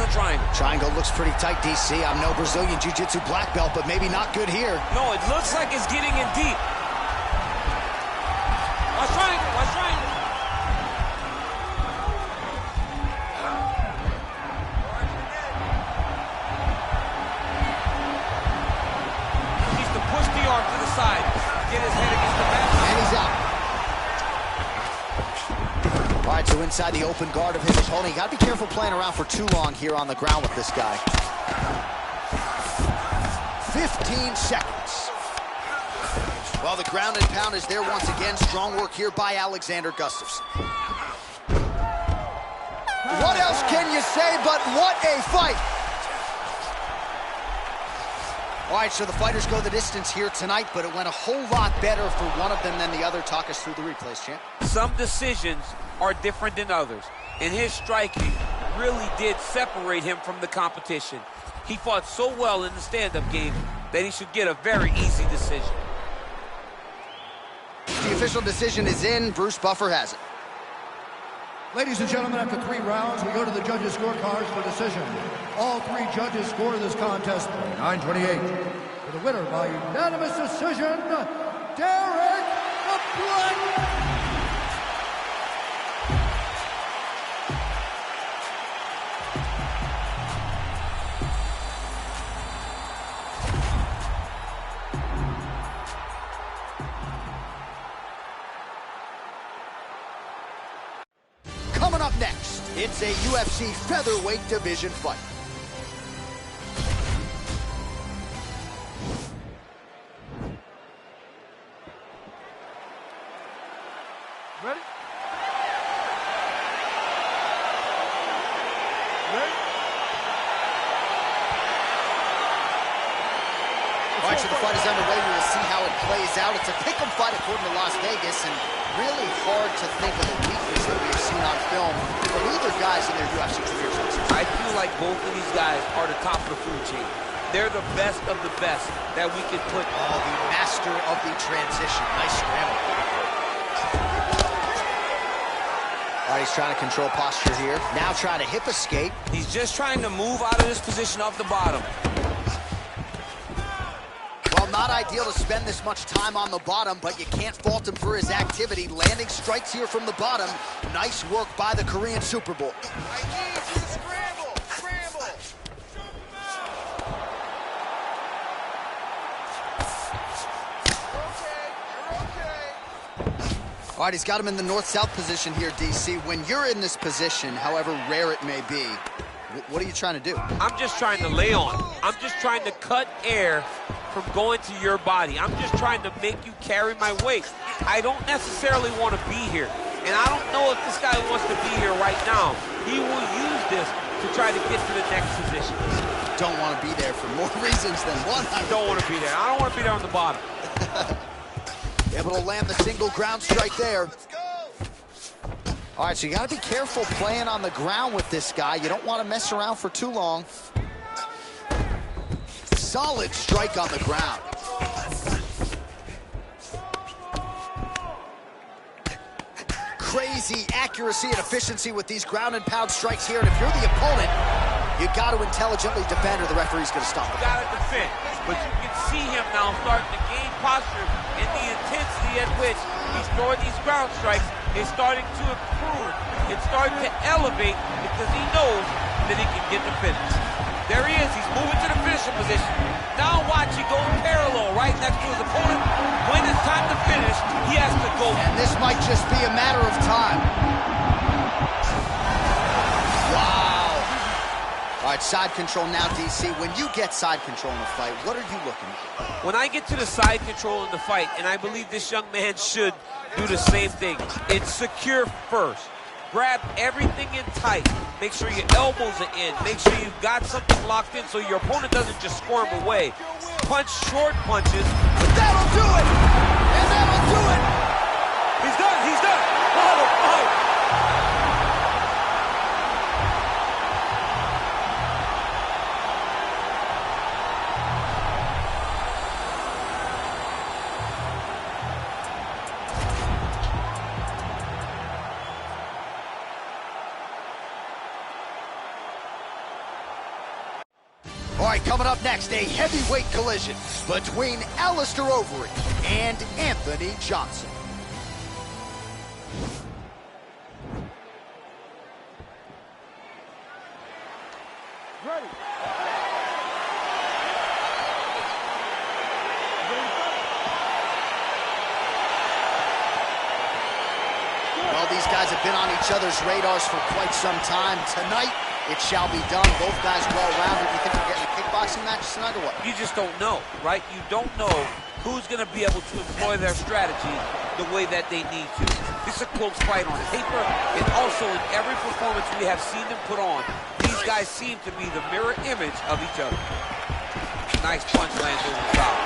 a triangle. Triangle looks pretty tight, DC. I'm no Brazilian Jiu-Jitsu black belt, but maybe not good here. No, it looks like it's getting in deep. Watch triangle, watch triangle. He needs to push the arm to the side, get his head against the back. And he's out. All right, so inside the open guard of his opponent. You got to be careful playing around for too long here on the ground with this guy. 15 seconds. Well, the ground and pound is there once again. Strong work here by Alexander Gustafsson. What else can you say but what a fight? All right, so the fighters go the distance here tonight, but it went a whole lot better for one of them than the other. Talk us through the replays, champ. Some decisions are different than others, and his striking really did separate him from the competition. He fought so well in the stand-up game that he should get a very easy decision. The official decision is in. Bruce Buffer has it. Ladies and gentlemen, after 3 rounds, we go to the judges' scorecards for decision. All 3 judges score this contest 9-28. For the winner by unanimous decision, Derek the Black. Coming up next, it's a UFC featherweight division fight. Ready? Ready? All right, so the fight is underway. We will see how it plays out. It's a pick'em fight according to Las Vegas, and really hard to think of a weakness that we've seen on film from either guys in their UFC careers. I feel like both of these guys are the top of the food chain. They're the best of the best that we could put. Oh, the master of the transition. Nice scramble. All right, he's trying to control posture here. Now trying to hip escape. He's just trying to move out of this position off the bottom. Well, not ideal to spend this much time on the bottom, but you can't fault him for his activity. Landing strikes here from the bottom. Nice work by the Korean Superboy. All right, he's got him in the north-south position here, DC. When you're in this position, however rare it may be, what are you trying to do? I'm just trying to lay on. I'm just trying to cut air from going to your body. I'm just trying to make you carry my weight. I don't necessarily want to be here. And I don't know if this guy wants to be here right now. He will use this to try to get to the next position. Don't want to be there for more reasons than one. I don't want to be there. I don't want to be there on the bottom. Able to land the single ground strike there. All right, so you got to be careful playing on the ground with this guy. You don't want to mess around for too long. Solid strike on the ground. Crazy accuracy and efficiency with these ground and pound strikes here. And if you're the opponent, you got to intelligently defend or the referee's going to stop it. You got to defend, but you can see him now starting to gain posture, and the intensity at which he's throwing these ground strikes is starting to improve. It's starting to elevate because he knows that he can get the finish. There he is. He's moving to the finishing position. Now watch, he goes parallel right next to his opponent. When it's time to finish, he has to go. And this might just be a matter of time. Wow. All right, side control now, DC. When you get side control in a fight, what are you looking for? When I get to the side control in the fight, and I believe this young man should do the same thing, it's secure first. Grab everything in tight. Make sure your elbows are in. Make sure you've got something locked in so your opponent doesn't just squirm away. Punch short punches. That'll do it! And that'll do it! He's done! He's done! Oh! right, coming up next, a heavyweight collision between Alistair Overeem and Anthony Johnson. Ready. Well, these guys have been on each other's radars for quite some time. Tonight, it shall be done. Both guys well-rounded. You think we're getting a kickboxing match tonight or what? You just don't know, right? You don't know who's going to be able to employ their strategy the way that they need to. This is a close fight on paper, and also in every performance we have seen them put on, these guys seem to be the mirror image of each other. Nice punch lands over the top.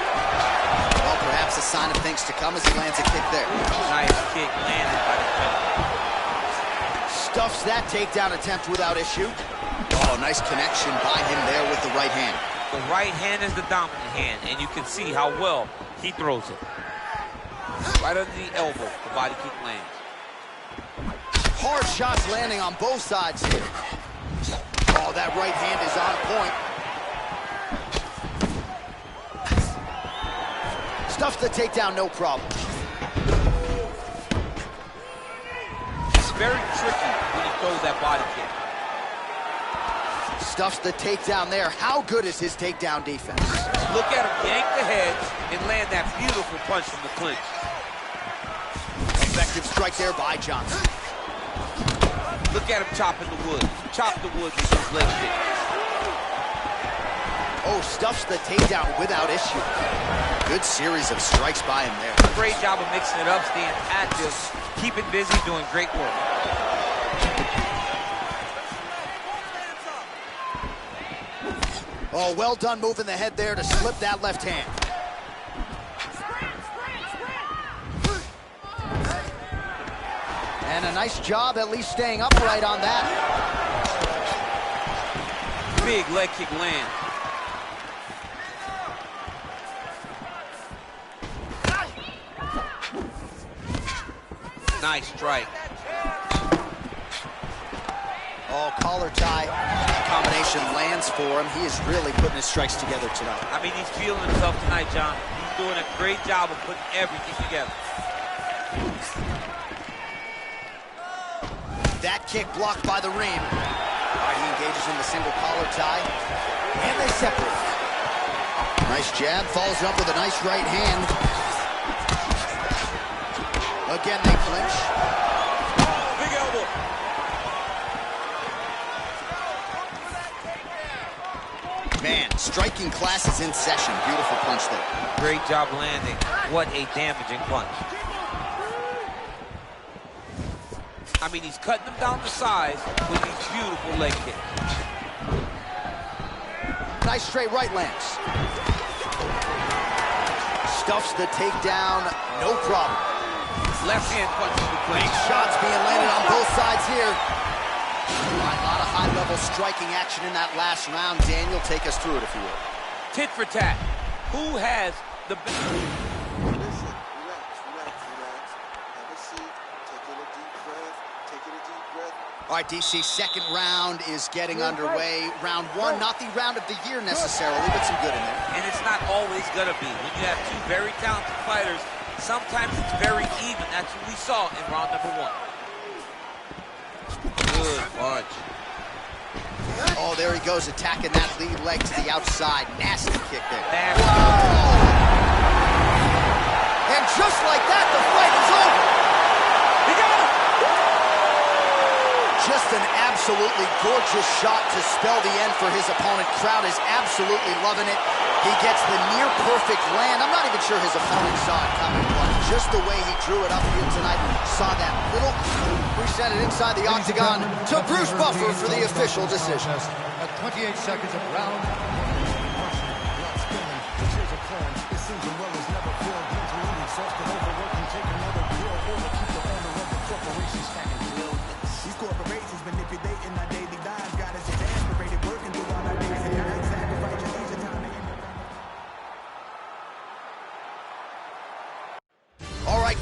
Well, perhaps a sign of things to come as he lands a kick there. Nice kick landed by the fella. Stuffs that takedown attempt without issue. Oh, nice connection by him there with the right hand. The right hand is the dominant hand, and you can see how well he throws it. Right under the elbow, the body kick lands. Hard shots landing on both sides here. Oh, that right hand is on point. Stuffs the takedown, no problem. It's very tricky when he throws that body kick. Stuffs the takedown there. How good is his takedown defense? Look at him yank the heads and land that beautiful punch from the clinch. Effective strike there by Johnson. Look at him chopping the wood. Chop the wood with his leg kick. Oh, stuffs the takedown without issue. Good series of strikes by him there. Great job of mixing it up, staying active, keeping busy, doing great work. Oh, well done moving the head there to slip that left hand. And a nice job at least staying upright on that. Big leg kick land. Nice strike. Oh, collar tie combination lands for him. He is really putting his strikes together tonight. I mean, he's feeling himself tonight, John. He's doing a great job of putting everything together. That kick blocked by the ream. All right, he engages in the single collar tie, and they separate. Nice jab, follows up with a nice right hand. Again, they clinch. Big elbow. Man, striking class is in session. Beautiful punch there. Great job landing. What a damaging punch. I mean, he's cutting them down to size with these beautiful leg kicks. Nice straight right lands. Stuffs the takedown, no problem. Left hand punches the clinch. Big shots being landed on both sides here. A lot of high-level striking action in that last round. Daniel, take us through it if you will. Tit for tat. Who has the best? Listen, relax. Have a seat. Take in a deep breath. All right, DC, second round is getting underway. Round one, not the round of the year necessarily, but some good in there. And it's not always gonna be. When you have two very talented fighters, sometimes it's very even. That's what we saw in round number one. Good punch. Oh, there he goes, attacking that lead leg to the outside. Nasty kick there. And just like that, the fight is over. He got him. Just an absolutely gorgeous shot to spell the end for his opponent. Crowd is absolutely loving it. He gets the near-perfect land. I'm not even sure his opponent saw it coming, but just the way he drew it upfield tonight, saw that little reset it inside the octagon to Bruce Buffer for the official decision. At 28 seconds of round.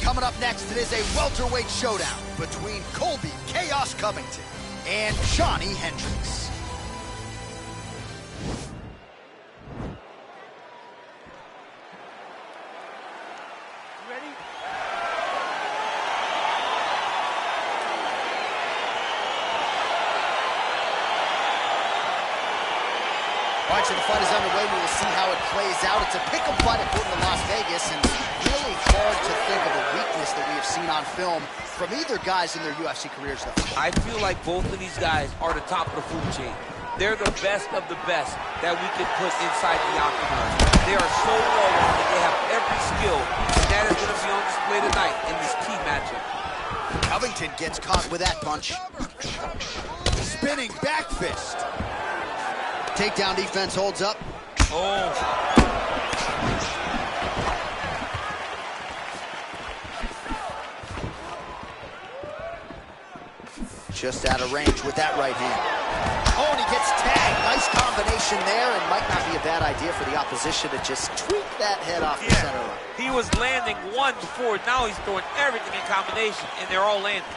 Coming up next, it is a welterweight showdown between Colby Chaos Covington and Johnny Hendricks. All right, so the fight is underway. We will see how it plays out. It's a pick-em fight according to Las Vegas, and really hard to think of a weakness that we have seen on film from either guys in their UFC careers. I feel like both of these guys are the top of the food chain. They're the best of the best that we could put inside the octagon. They are so well-rounded. They have every skill, and that is going to be on display tonight in this key matchup. Covington gets caught with that punch. Spinning back fist. Takedown defense holds up. Oh. Just out of range with that right hand. Oh, and he gets tagged. Nice combination there, and might not be a bad idea for the opposition to just tweak that head off the center line. He was landing one before. Now he's throwing everything in combination, and they're all landing.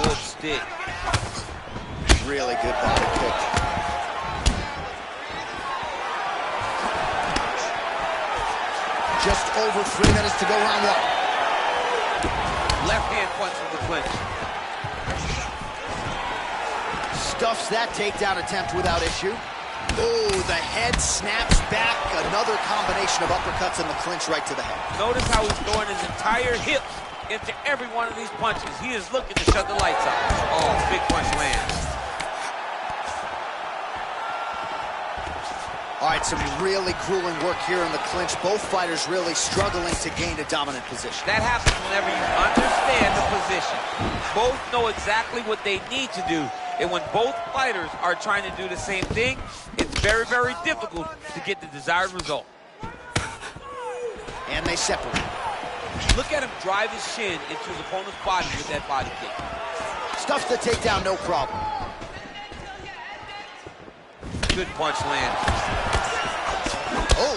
Good stick. Really good body kick. Just over 3 minutes to go, round one. Left hand punch from the clinch. Stuffs that takedown attempt without issue. Oh, the head snaps back. Another combination of uppercuts and the clinch right to the head. Notice how he's throwing his entire hips into every one of these punches. He is looking to shut the lights out. Oh, big punch lands. All right, some really grueling work here in the clinch. Both fighters really struggling to gain a dominant position. That happens whenever you understand the position. Both know exactly what they need to do. And when both fighters are trying to do the same thing, it's very, very difficult to get the desired result. And they separate. Look at him drive his shin into his opponent's body with that body kick. Stuffs the takedown, no problem. Good punch land. Oh.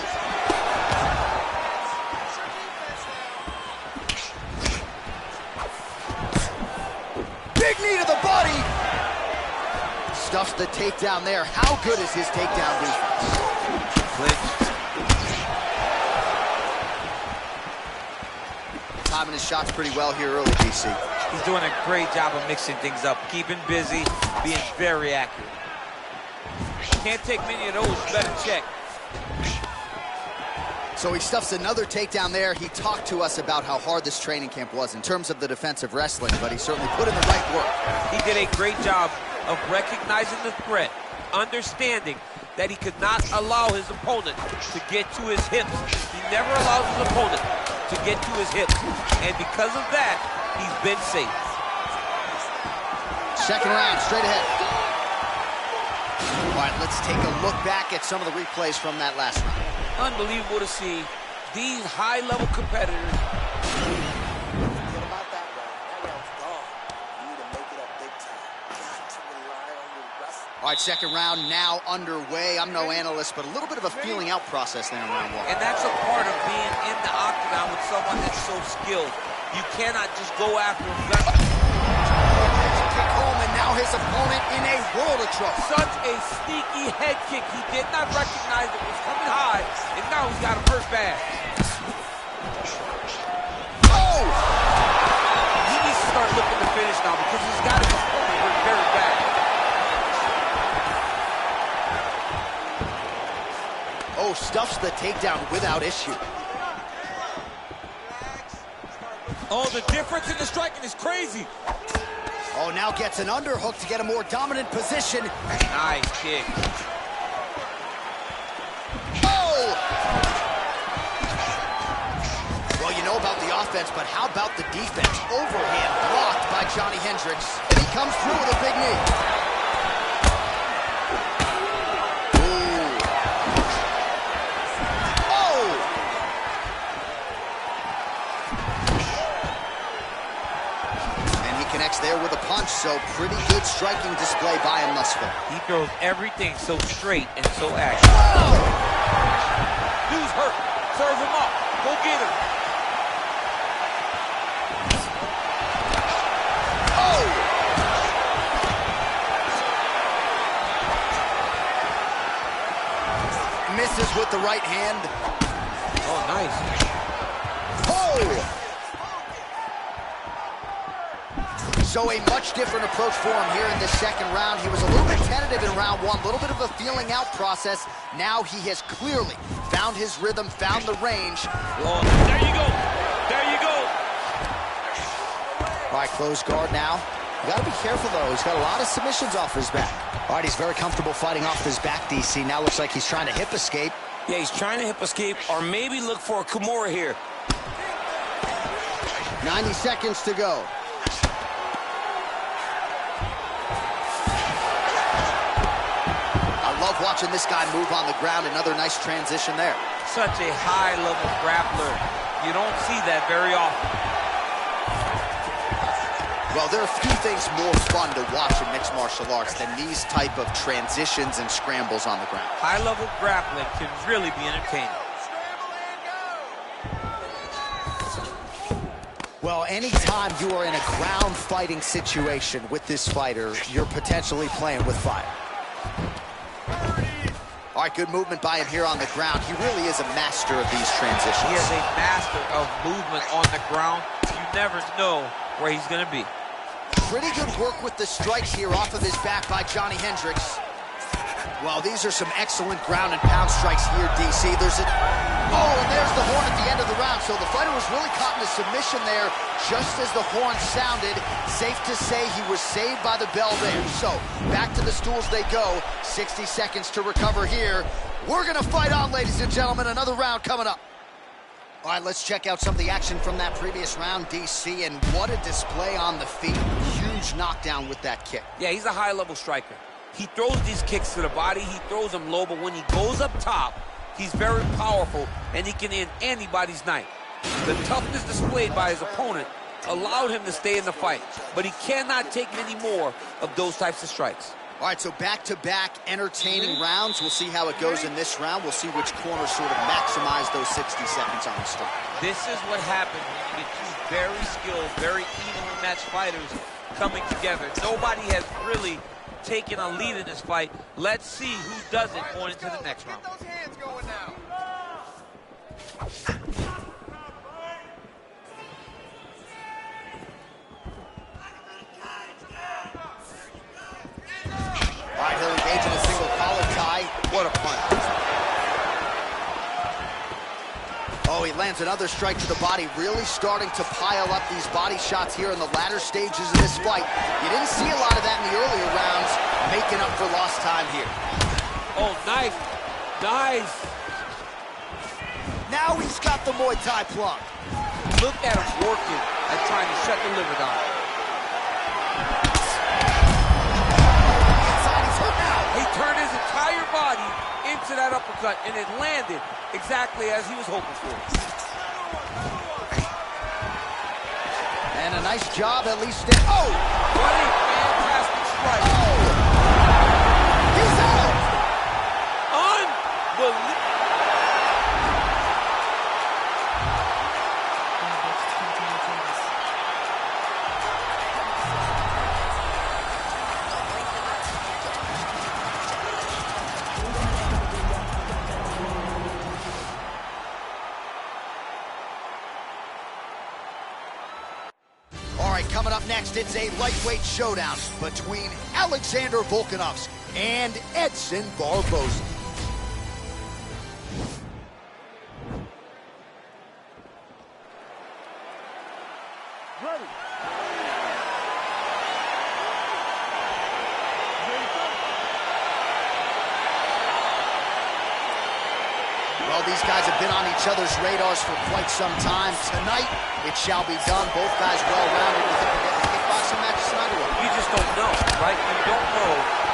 Big knee to the body. Stuffs the takedown there. How good is his takedown defense? Clinch. Timing his shots pretty well here early, DC. He's doing a great job of mixing things up, keeping busy, being very accurate. Can't take many of those, you better check. So he stuffs another takedown there. He talked to us about how hard this training camp was in terms of the defensive wrestling, but he certainly put in the right work. He did a great job of recognizing the threat, understanding that he could not allow his opponent to get to his hips. He never allows his opponent to get to his hips, and because of that, he's been safe. Second round, straight ahead. All right, let's take a look back at some of the replays from that last round. Unbelievable to see these high-level competitors. Forget about that round. That round's gone. You need to make it up big time. Got to rely on your wrestling. All right, second round now underway. I'm no analyst, but a little bit of a feeling out process there in round one. And that's a part of being in the octagon with someone that's so skilled. You cannot just go after him. Kick home, and now his opponent in a world of trouble. Such a sneaky head kick. He did not recognize it was coming high, and now he's got him hurt bad. Oh! He needs to start looking to finish now because he's got his opponent hurt very bad. Oh, stuffs the takedown without issue. Oh, the difference in the striking is crazy. Oh, now gets an underhook to get a more dominant position. Nice kick. Oh! Well, you know about the offense, but how about the defense? Overhand blocked by Johnny Hendricks. And he comes through with a big knee. Ooh. Oh! And he connects there with a punch, so pretty good striking display by him thus far. He throws everything so straight and so accurate. Oh! Dude's hurt. Serve him up. Go get him. Oh! Misses with the right hand. Oh, nice. Oh! So a much different approach for him here in this second round. He was a little bit tentative in round one, a little bit of a feeling out process. Now he has clearly found his rhythm, found the range. Oh, there you go. There you go. All right, close guard now. You gotta be careful, though. He's got a lot of submissions off his back. All right, he's very comfortable fighting off his back, DC. Now looks like he's trying to hip escape. Yeah, he's trying to hip escape or maybe look for a Kimura here. 90 seconds to go. I love watching this guy move on the ground. Another nice transition there. Such a high-level grappler. You don't see that very often. Well, there are a few things more fun to watch in mixed martial arts than these type of transitions and scrambles on the ground. High-level grappling can really be entertaining. Well, anytime you are in a ground fighting situation with this fighter, you're potentially playing with fire. All right, good movement by him here on the ground. He really is a master of these transitions. He is a master of movement on the ground. You never know where he's going to be. Pretty good work with the strikes here off of his back by Johnny Hendricks. Well, these are some excellent ground and pound strikes here, DC. Oh, and there's the horn at the end of the round. So the fighter was really caught in a submission there just as the horn sounded. Safe to say he was saved by the bell there. So back to the stools they go. 60 seconds to recover here. We're going to fight on, ladies and gentlemen. Another round coming up. All right, let's check out some of the action from that previous round, DC, and what a display on the feet. Huge knockdown with that kick. Yeah, he's a high-level striker. He throws these kicks to the body, he throws them low, but when he goes up top, he's very powerful, and he can end anybody's night. The toughness displayed by his opponent allowed him to stay in the fight, but he cannot take many more of those types of strikes. All right, so back-to-back entertaining rounds. We'll see how it goes in this round. We'll see which corner sort of maximize those 60 seconds on the start. This is what happens when you get two very skilled, very evenly matched fighters coming together. Nobody has really taken a lead in this fight. Let's see who does it going into the next round. Get those hands going now. All right, he'll engage in a single collar tie. What a punch. Oh, he lands another strike to the body, really starting to pile up these body shots here in the latter stages of this fight. You didn't see a lot of that in the earlier rounds, making up for lost time here. Oh, nice. Nice. Now he's got the Muay Thai plug. Look at him working and trying to shut the liver down. He turned his entire body into that uppercut, and it landed exactly as he was hoping for. And a nice job, at least. Oh! What a fantastic strike. Oh! He's out! Unbelievable. Coming up next, it's a lightweight showdown between Alexander Volkanovski and Edson Barboza. Ready. Well, these guys have been on each other's radars for quite some time. Tonight, it shall be done. Both guys well-rounded. You think we're getting a kickboxing match tonight or what? You just don't know, right? You don't know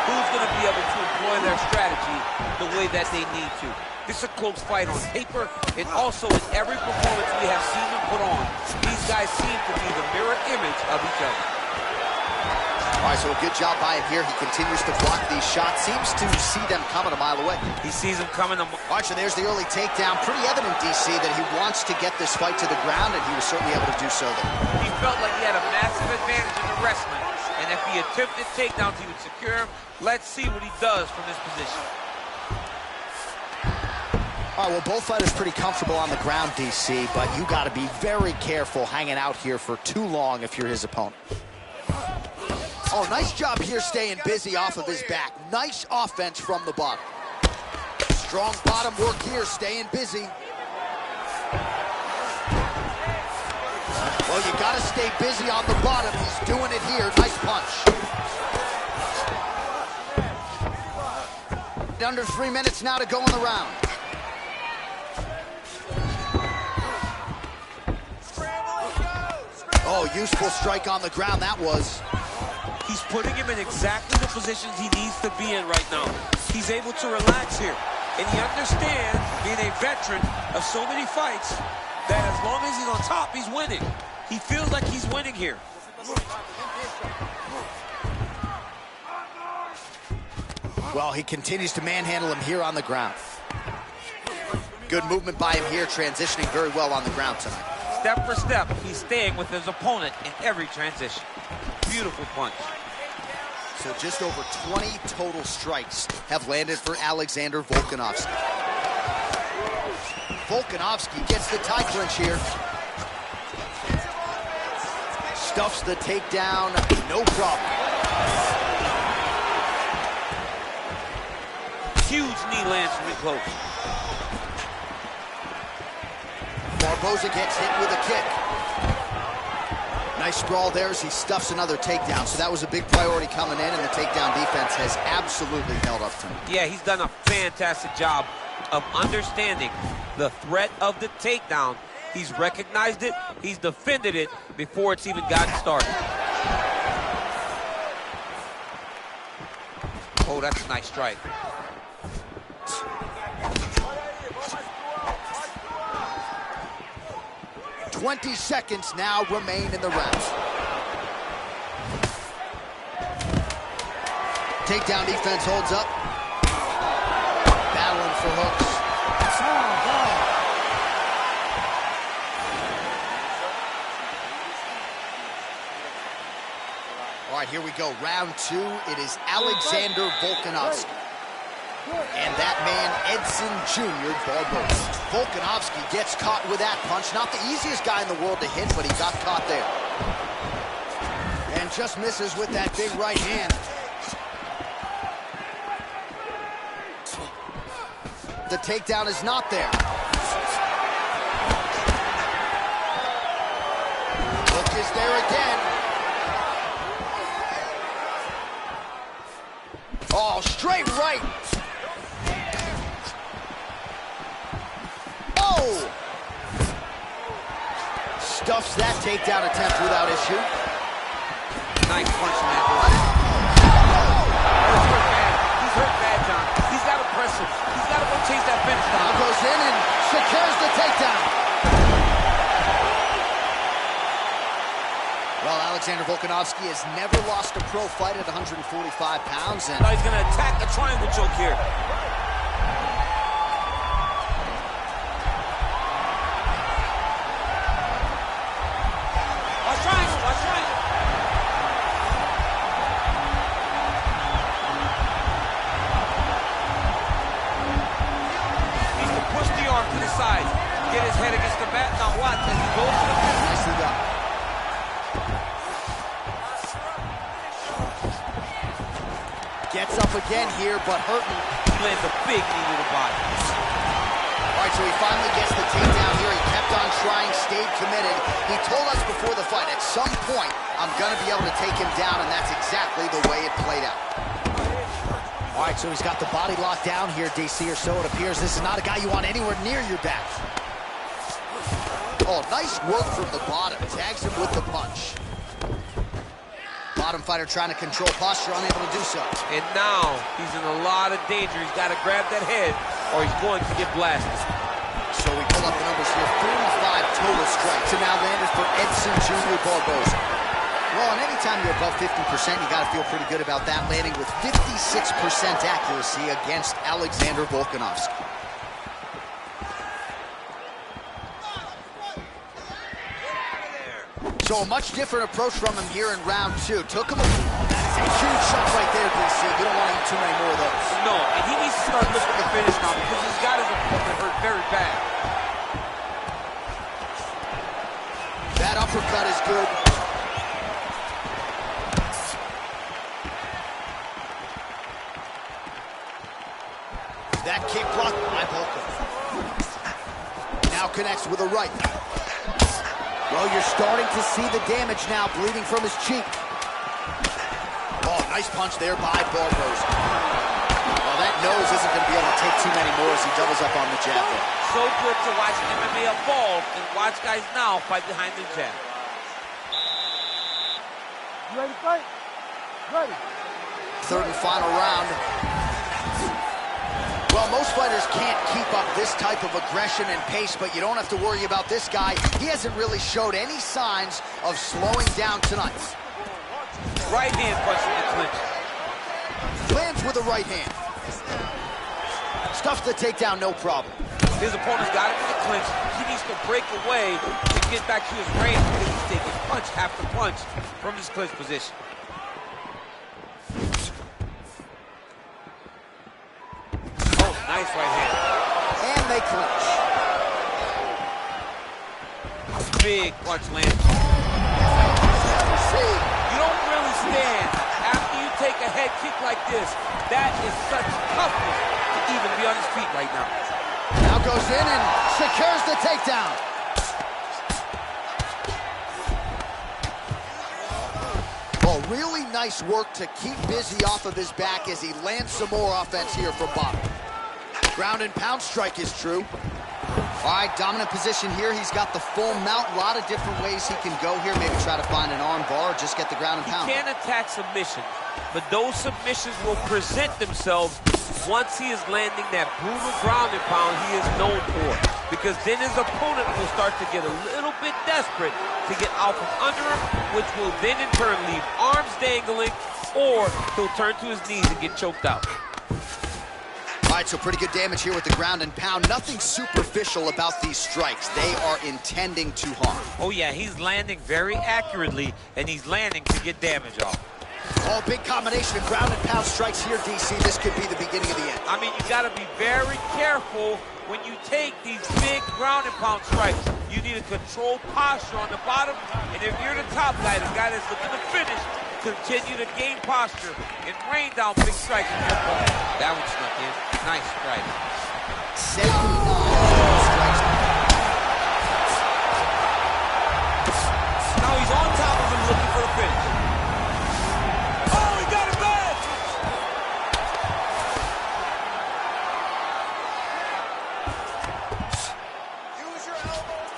who's going to be able to employ their strategy the way that they need to. This is a close fight on paper, and also in every performance we have seen them put on. These guys seem to be the mirror image of each other. All right, so a good job by him here. He continues to block these shots. Seems to see them coming a mile away. He sees them coming. All right, so there's the early takedown. Pretty evident, DC, that he wants to get this fight to the ground, and he was certainly able to do so there. He felt like he had a massive advantage in the wrestling, and if he attempted takedowns, he would secure him. Let's see what he does from this position. All right, well, both fighters pretty comfortable on the ground, DC, but you got to be very careful hanging out here for too long if you're his opponent. Oh, nice job here staying busy off of his back. Nice offense from the bottom. Strong bottom work here, staying busy. Well, you gotta stay busy on the bottom. He's doing it here. Nice punch. Under 3 minutes now to go in the round. Oh, useful strike on the ground, that was. He's putting him in exactly the positions he needs to be in right now. He's able to relax here. And he understands, being a veteran of so many fights, that as long as he's on top, he's winning. He feels like he's winning here. Well, he continues to manhandle him here on the ground. Good movement by him here, transitioning very well on the ground tonight. Step for step, he's staying with his opponent in every transition. Beautiful punch. So just over 20 total strikes have landed for Alexander Volkanovski. Volkanovski gets the tie clinch here. Stuffs the takedown, no problem. Huge knee lands from in close. Barboza gets hit with a kick. Nice sprawl there as he stuffs another takedown. So that was a big priority coming in, and the takedown defense has absolutely held up tonight. Yeah, he's done a fantastic job of understanding the threat of the takedown. He's recognized it, he's defended it before it's even gotten started. Oh, that's a nice strike. "20 seconds now remain in the round. Takedown defense holds up. Battling for hooks. All right, here we go. Round 2. It is Alexander Volkanovski. And that man, Edson Jr. Barboza. Volkanovski gets caught with that punch. Not the easiest guy in the world to hit, but he got caught there. And just misses with that big right hand. The takedown is not there. Hook is there again. Oh, straight right. Oh! Stuffs that takedown attempt without issue. Nice punch, man. He's hurt bad, John. He's got to press him. He's got to go chase that finish down. Now goes in and secures the takedown. Well, Alexander Volkanovski has never lost a pro fight at 145 pounds. And now he's going to attack the triangle choke here. Get his head against the mat, now watch as he goes to the finish. Nicely done. Gets up again here, but hurting. He lands a big knee to the body. All right, so he finally gets the takedown here. He kept on trying, stayed committed. He told us before the fight, at some point, I'm going to be able to take him down, and that's exactly the way it played out. All right, so he's got the body locked down here, DC, or so it appears. This is not a guy you want anywhere near your back. Oh, nice work from the bottom. Tags him with the punch. Bottom fighter trying to control posture, unable to do so. And now he's in a lot of danger. He's got to grab that head or he's going to get blasted. So we pull up the numbers here. 45 total strikes and now landed for Edson Jr. Barboza. Well, and anytime you're above 50%, you got to feel pretty good about that, landing with 56% accuracy against Alexander Volkanovski. So a much different approach from him here in round 2. Took him a huge shot right there, DC. You don't want to eat too many more of those. No, and he needs to start looking to finish now because he's got his opponent hurt very bad. That uppercut is good. connects with a right. Well, you're starting to see the damage now, bleeding from his cheek. Oh, nice punch there by Barboza. Well, that nose isn't going to be able to take too many more as he doubles up on the jab there. So good to watch MMA evolve and watch guys now fight behind the jab. You ready to fight? Ready. Third and final round. Well, most fighters can't keep up this type of aggression and pace, but you don't have to worry about this guy. He hasn't really showed any signs of slowing down tonight. Right hand punch in the clinch. Lands with a right hand. Stuffs the takedown, no problem. His opponent's got him in the clinch. He needs to break away and get back to his range because he's taking punch after punch from his clinch position. Nice right hand. And they clinch. Big punch lands. You don't really stand after you take a head kick like this. That is such toughness to even be on his feet right now. Now goes in and secures the takedown. Oh, really nice work to keep busy off of his back as he lands some more offense here from bottom. Ground and pound strike is true. All right, dominant position here. He's got the full mount. A lot of different ways he can go here. Maybe try to find an arm bar or just get the ground and pound. He can attack submissions, but those submissions will present themselves once he is landing that brutal ground and pound he is known for. Because then his opponent will start to get a little bit desperate to get out from under him, which will then in turn leave arms dangling, or he'll turn to his knees and get choked out. All right, so pretty good damage here with the ground and pound. Nothing superficial about these strikes. They are intending to harm. Oh, yeah, he's landing very accurately, and he's landing to get damage off. Oh, big combination of ground and pound strikes here, DC. This could be the beginning of the end. I mean, you got to be very careful when you take these big ground and pound strikes. You need a controlled posture on the bottom, and if you're the top guy, the guy that's looking to finish, continue to gain posture and rain down big strikes. That one snuck in. Nice strike. 79 strikes. Now he's on top of him looking for the finish. Oh, he got it bad!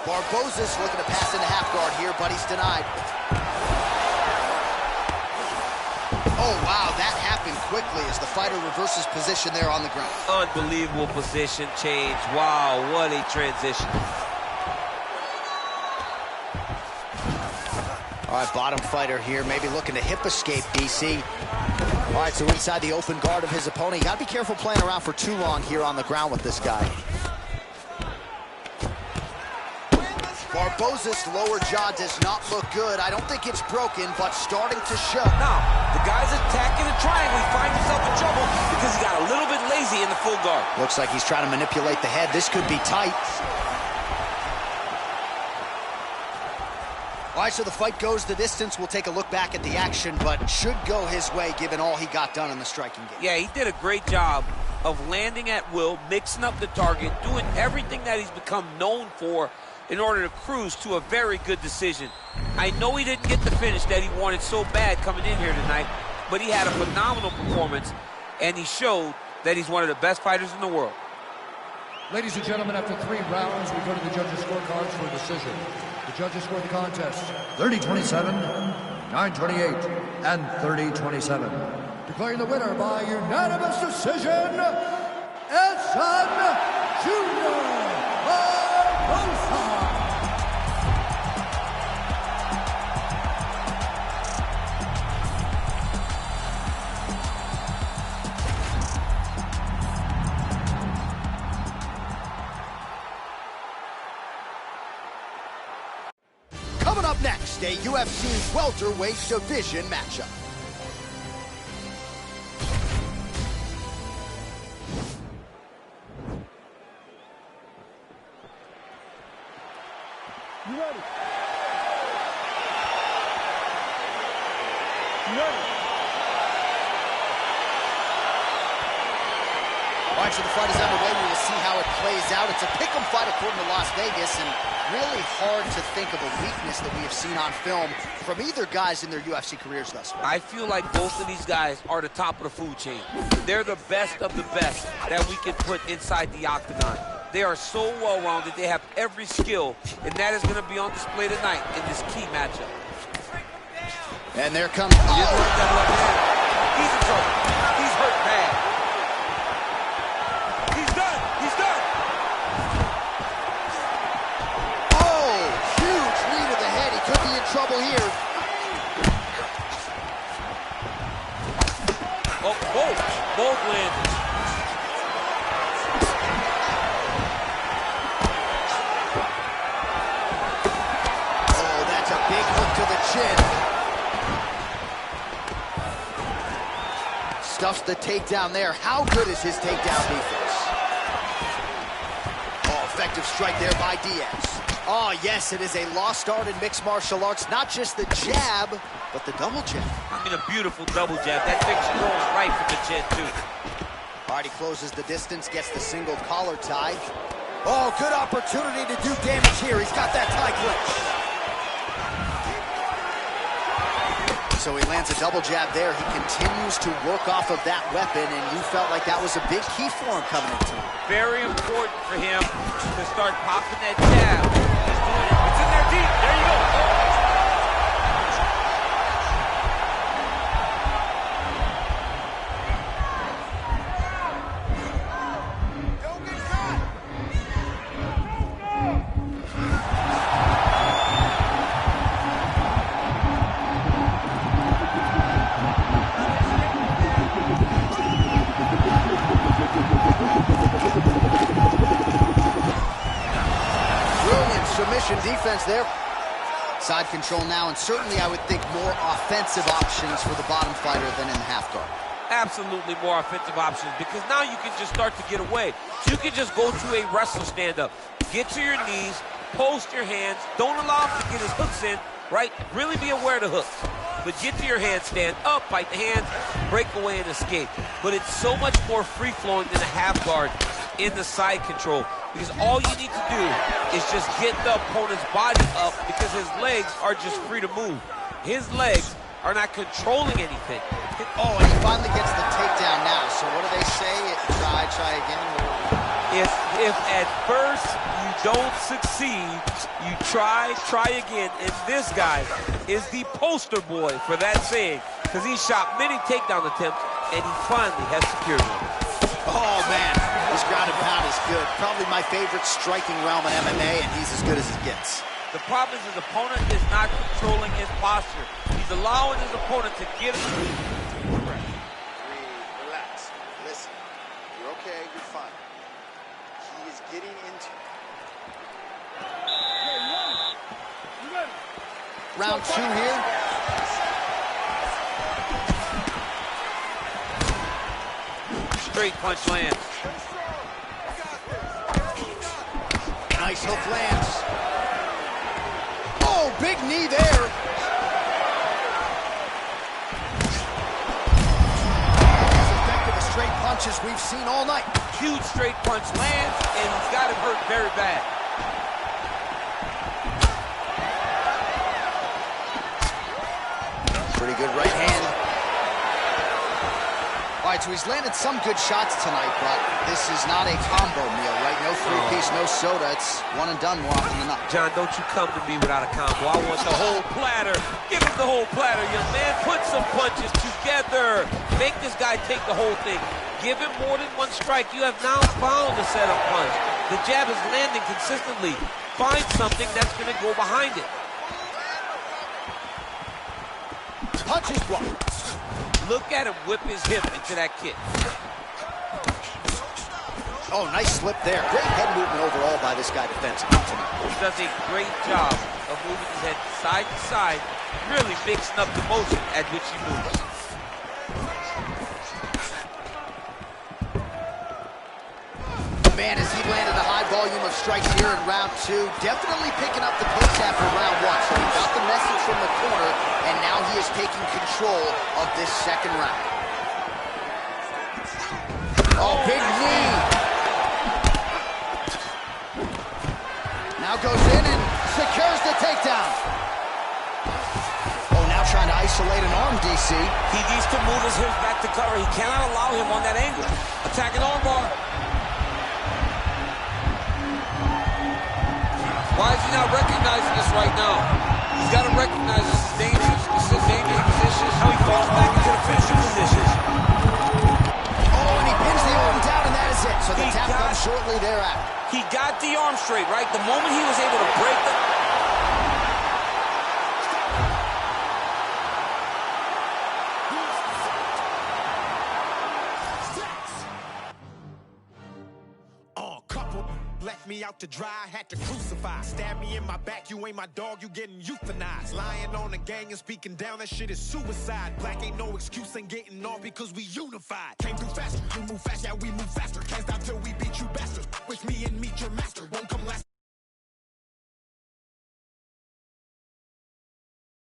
Barboza's looking to pass into half guard here, but he's denied. Oh, wow, that happened quickly as the fighter reverses position there on the ground. Unbelievable position change. Wow, what a transition. All right, bottom fighter here, maybe looking to hip escape, DC. All right, so inside the open guard of his opponent. You got to be careful playing around for too long here on the ground with this guy. Barboza's lower jaw does not look good. I don't think it's broken, but starting to show. Now, the guy's attacking the triangle. He finds himself in trouble because he got a little bit lazy in the full guard. Looks like he's trying to manipulate the head. This could be tight. All right, so the fight goes the distance. We'll take a look back at the action, but should go his way given all he got done in the striking game. Yeah, he did a great job of landing at will, mixing up the target, doing everything that he's become known for in order to cruise to a very good decision. I know he didn't get the finish that he wanted so bad coming in here tonight, but he had a phenomenal performance, and he showed that he's one of the best fighters in the world. Ladies and gentlemen, after 3 rounds, we go to the judges' scorecards for a decision. The judges scored the contest 30-27, 9-28, and 30-27. Declaring the winner by unanimous decision, Edson Jr. Barboza. Coming up next, a UFC welterweight division matchup. You ready? You ready? All right, so the fight is underway. We will see how it plays out. It's a pick'em fight according to Las Vegas, and really hard to think of a weakness that we have seen on film from either guys in their UFC careers thus far. I feel like both of these guys are the top of the food chain. They're the best of the best that we can put inside the octagon. They are so well-rounded. They have every skill, and that is going to be on display tonight in this key matchup. And there comes... He's in trouble. He's hurt bad. He's done. He's done. Oh, huge knee to the head. He could be in trouble here. Oh, both landed. Oh, that's a big hook to the chin. Stuffs the takedown there. How good is his takedown defense? Oh, effective strike there by Diaz. Oh, yes, it is a lost art in mixed martial arts. Not just the jab, but the double jab. I mean, a beautiful double jab. That takes you rolling right from the chin, too. All right, he closes the distance, gets the single collar tie. Oh, good opportunity to do damage here. He's got that tie clinch. So he lands a double jab there. He continues to work off of that weapon, and you felt like that was a big key for him coming into it. Very important for him to start popping that jab. He's doing it. It's in there deep. There you go. Defense there. Side control now, and certainly I would think more offensive options for the bottom fighter than in the half guard. Absolutely more offensive options, because now you can just start to get away. You can just go to a wrestle stand-up. Get to your knees, post your hands, don't allow him to get his hooks in, right? Really be aware of the hooks. But get to your hands, stand up, bite the hands, break away and escape. But it's so much more free-flowing than a half guard in the side control, because all you need to do is just get the opponent's body up, because his legs are just free to move. His legs are not controlling anything. Oh, and he finally gets the takedown now. So what do they say? Try again? If at first you don't succeed, you try again. And this guy is the poster boy for that saying, because he shot many takedown attempts, and he finally has secured one. Oh, man. This ground and pound is good. Probably my favorite striking realm in MMA, and he's as good as it gets. The problem is his opponent is not controlling his posture. He's allowing his opponent to get him. Breathe, relax, listen. You're okay, you're fine. He is getting into... Round two here. Straight punch lands. Nice hook lands. Oh, big knee there. As effective as straight punches we've seen all night. Huge straight punch lands, and he's got him hurt very bad. Pretty good right hand. All right, so he's landed some good shots tonight, but this is not a combo meal, right? No three-piece, no soda. It's one and done more often than not. John, don't you come to me without a combo. I want the whole platter. Give him the whole platter, young man. Put some punches together. Make this guy take the whole thing. Give him more than one strike. You have now found the setup punch. The jab is landing consistently. Find something that's going to go behind it. Punches blocked. Look at him whip his hip into that kick. Oh, nice slip there. Great head movement overall by this guy defensively tonight. He does a great job of moving his head side to side, really mixing up the motion at which he moves. Man, as he landed a high volume of strikes here in round two, definitely picking up the pace after round one. So he got the message from the corner, and now he is taking control of this second round. Oh, big knee. goes in and secures the takedown. Oh, now trying to isolate an arm, DC. He needs to move his hips back to cover. He cannot allow him on that angle. Attacking armbar. Why is he not recognizing this right now? He's got to recognize this is dangerous. This is a dangerous position. How he falls back into the finishing position. Oh, and he pins the arm down, and that is it. So the tap comes shortly thereafter. He got the arm straight, right? The moment he was able to break the... Left me out to dry, had to crucify. Stab me in my back, you ain't my dog, you getting euthanized. Lying on the gang and speaking down, that shit is suicide. Black ain't no excuse, ain't getting off because we unified. Came through faster, you move fast, yeah we move faster. Can't stop till we beat you bastards. Wish me and meet your master, won't come last.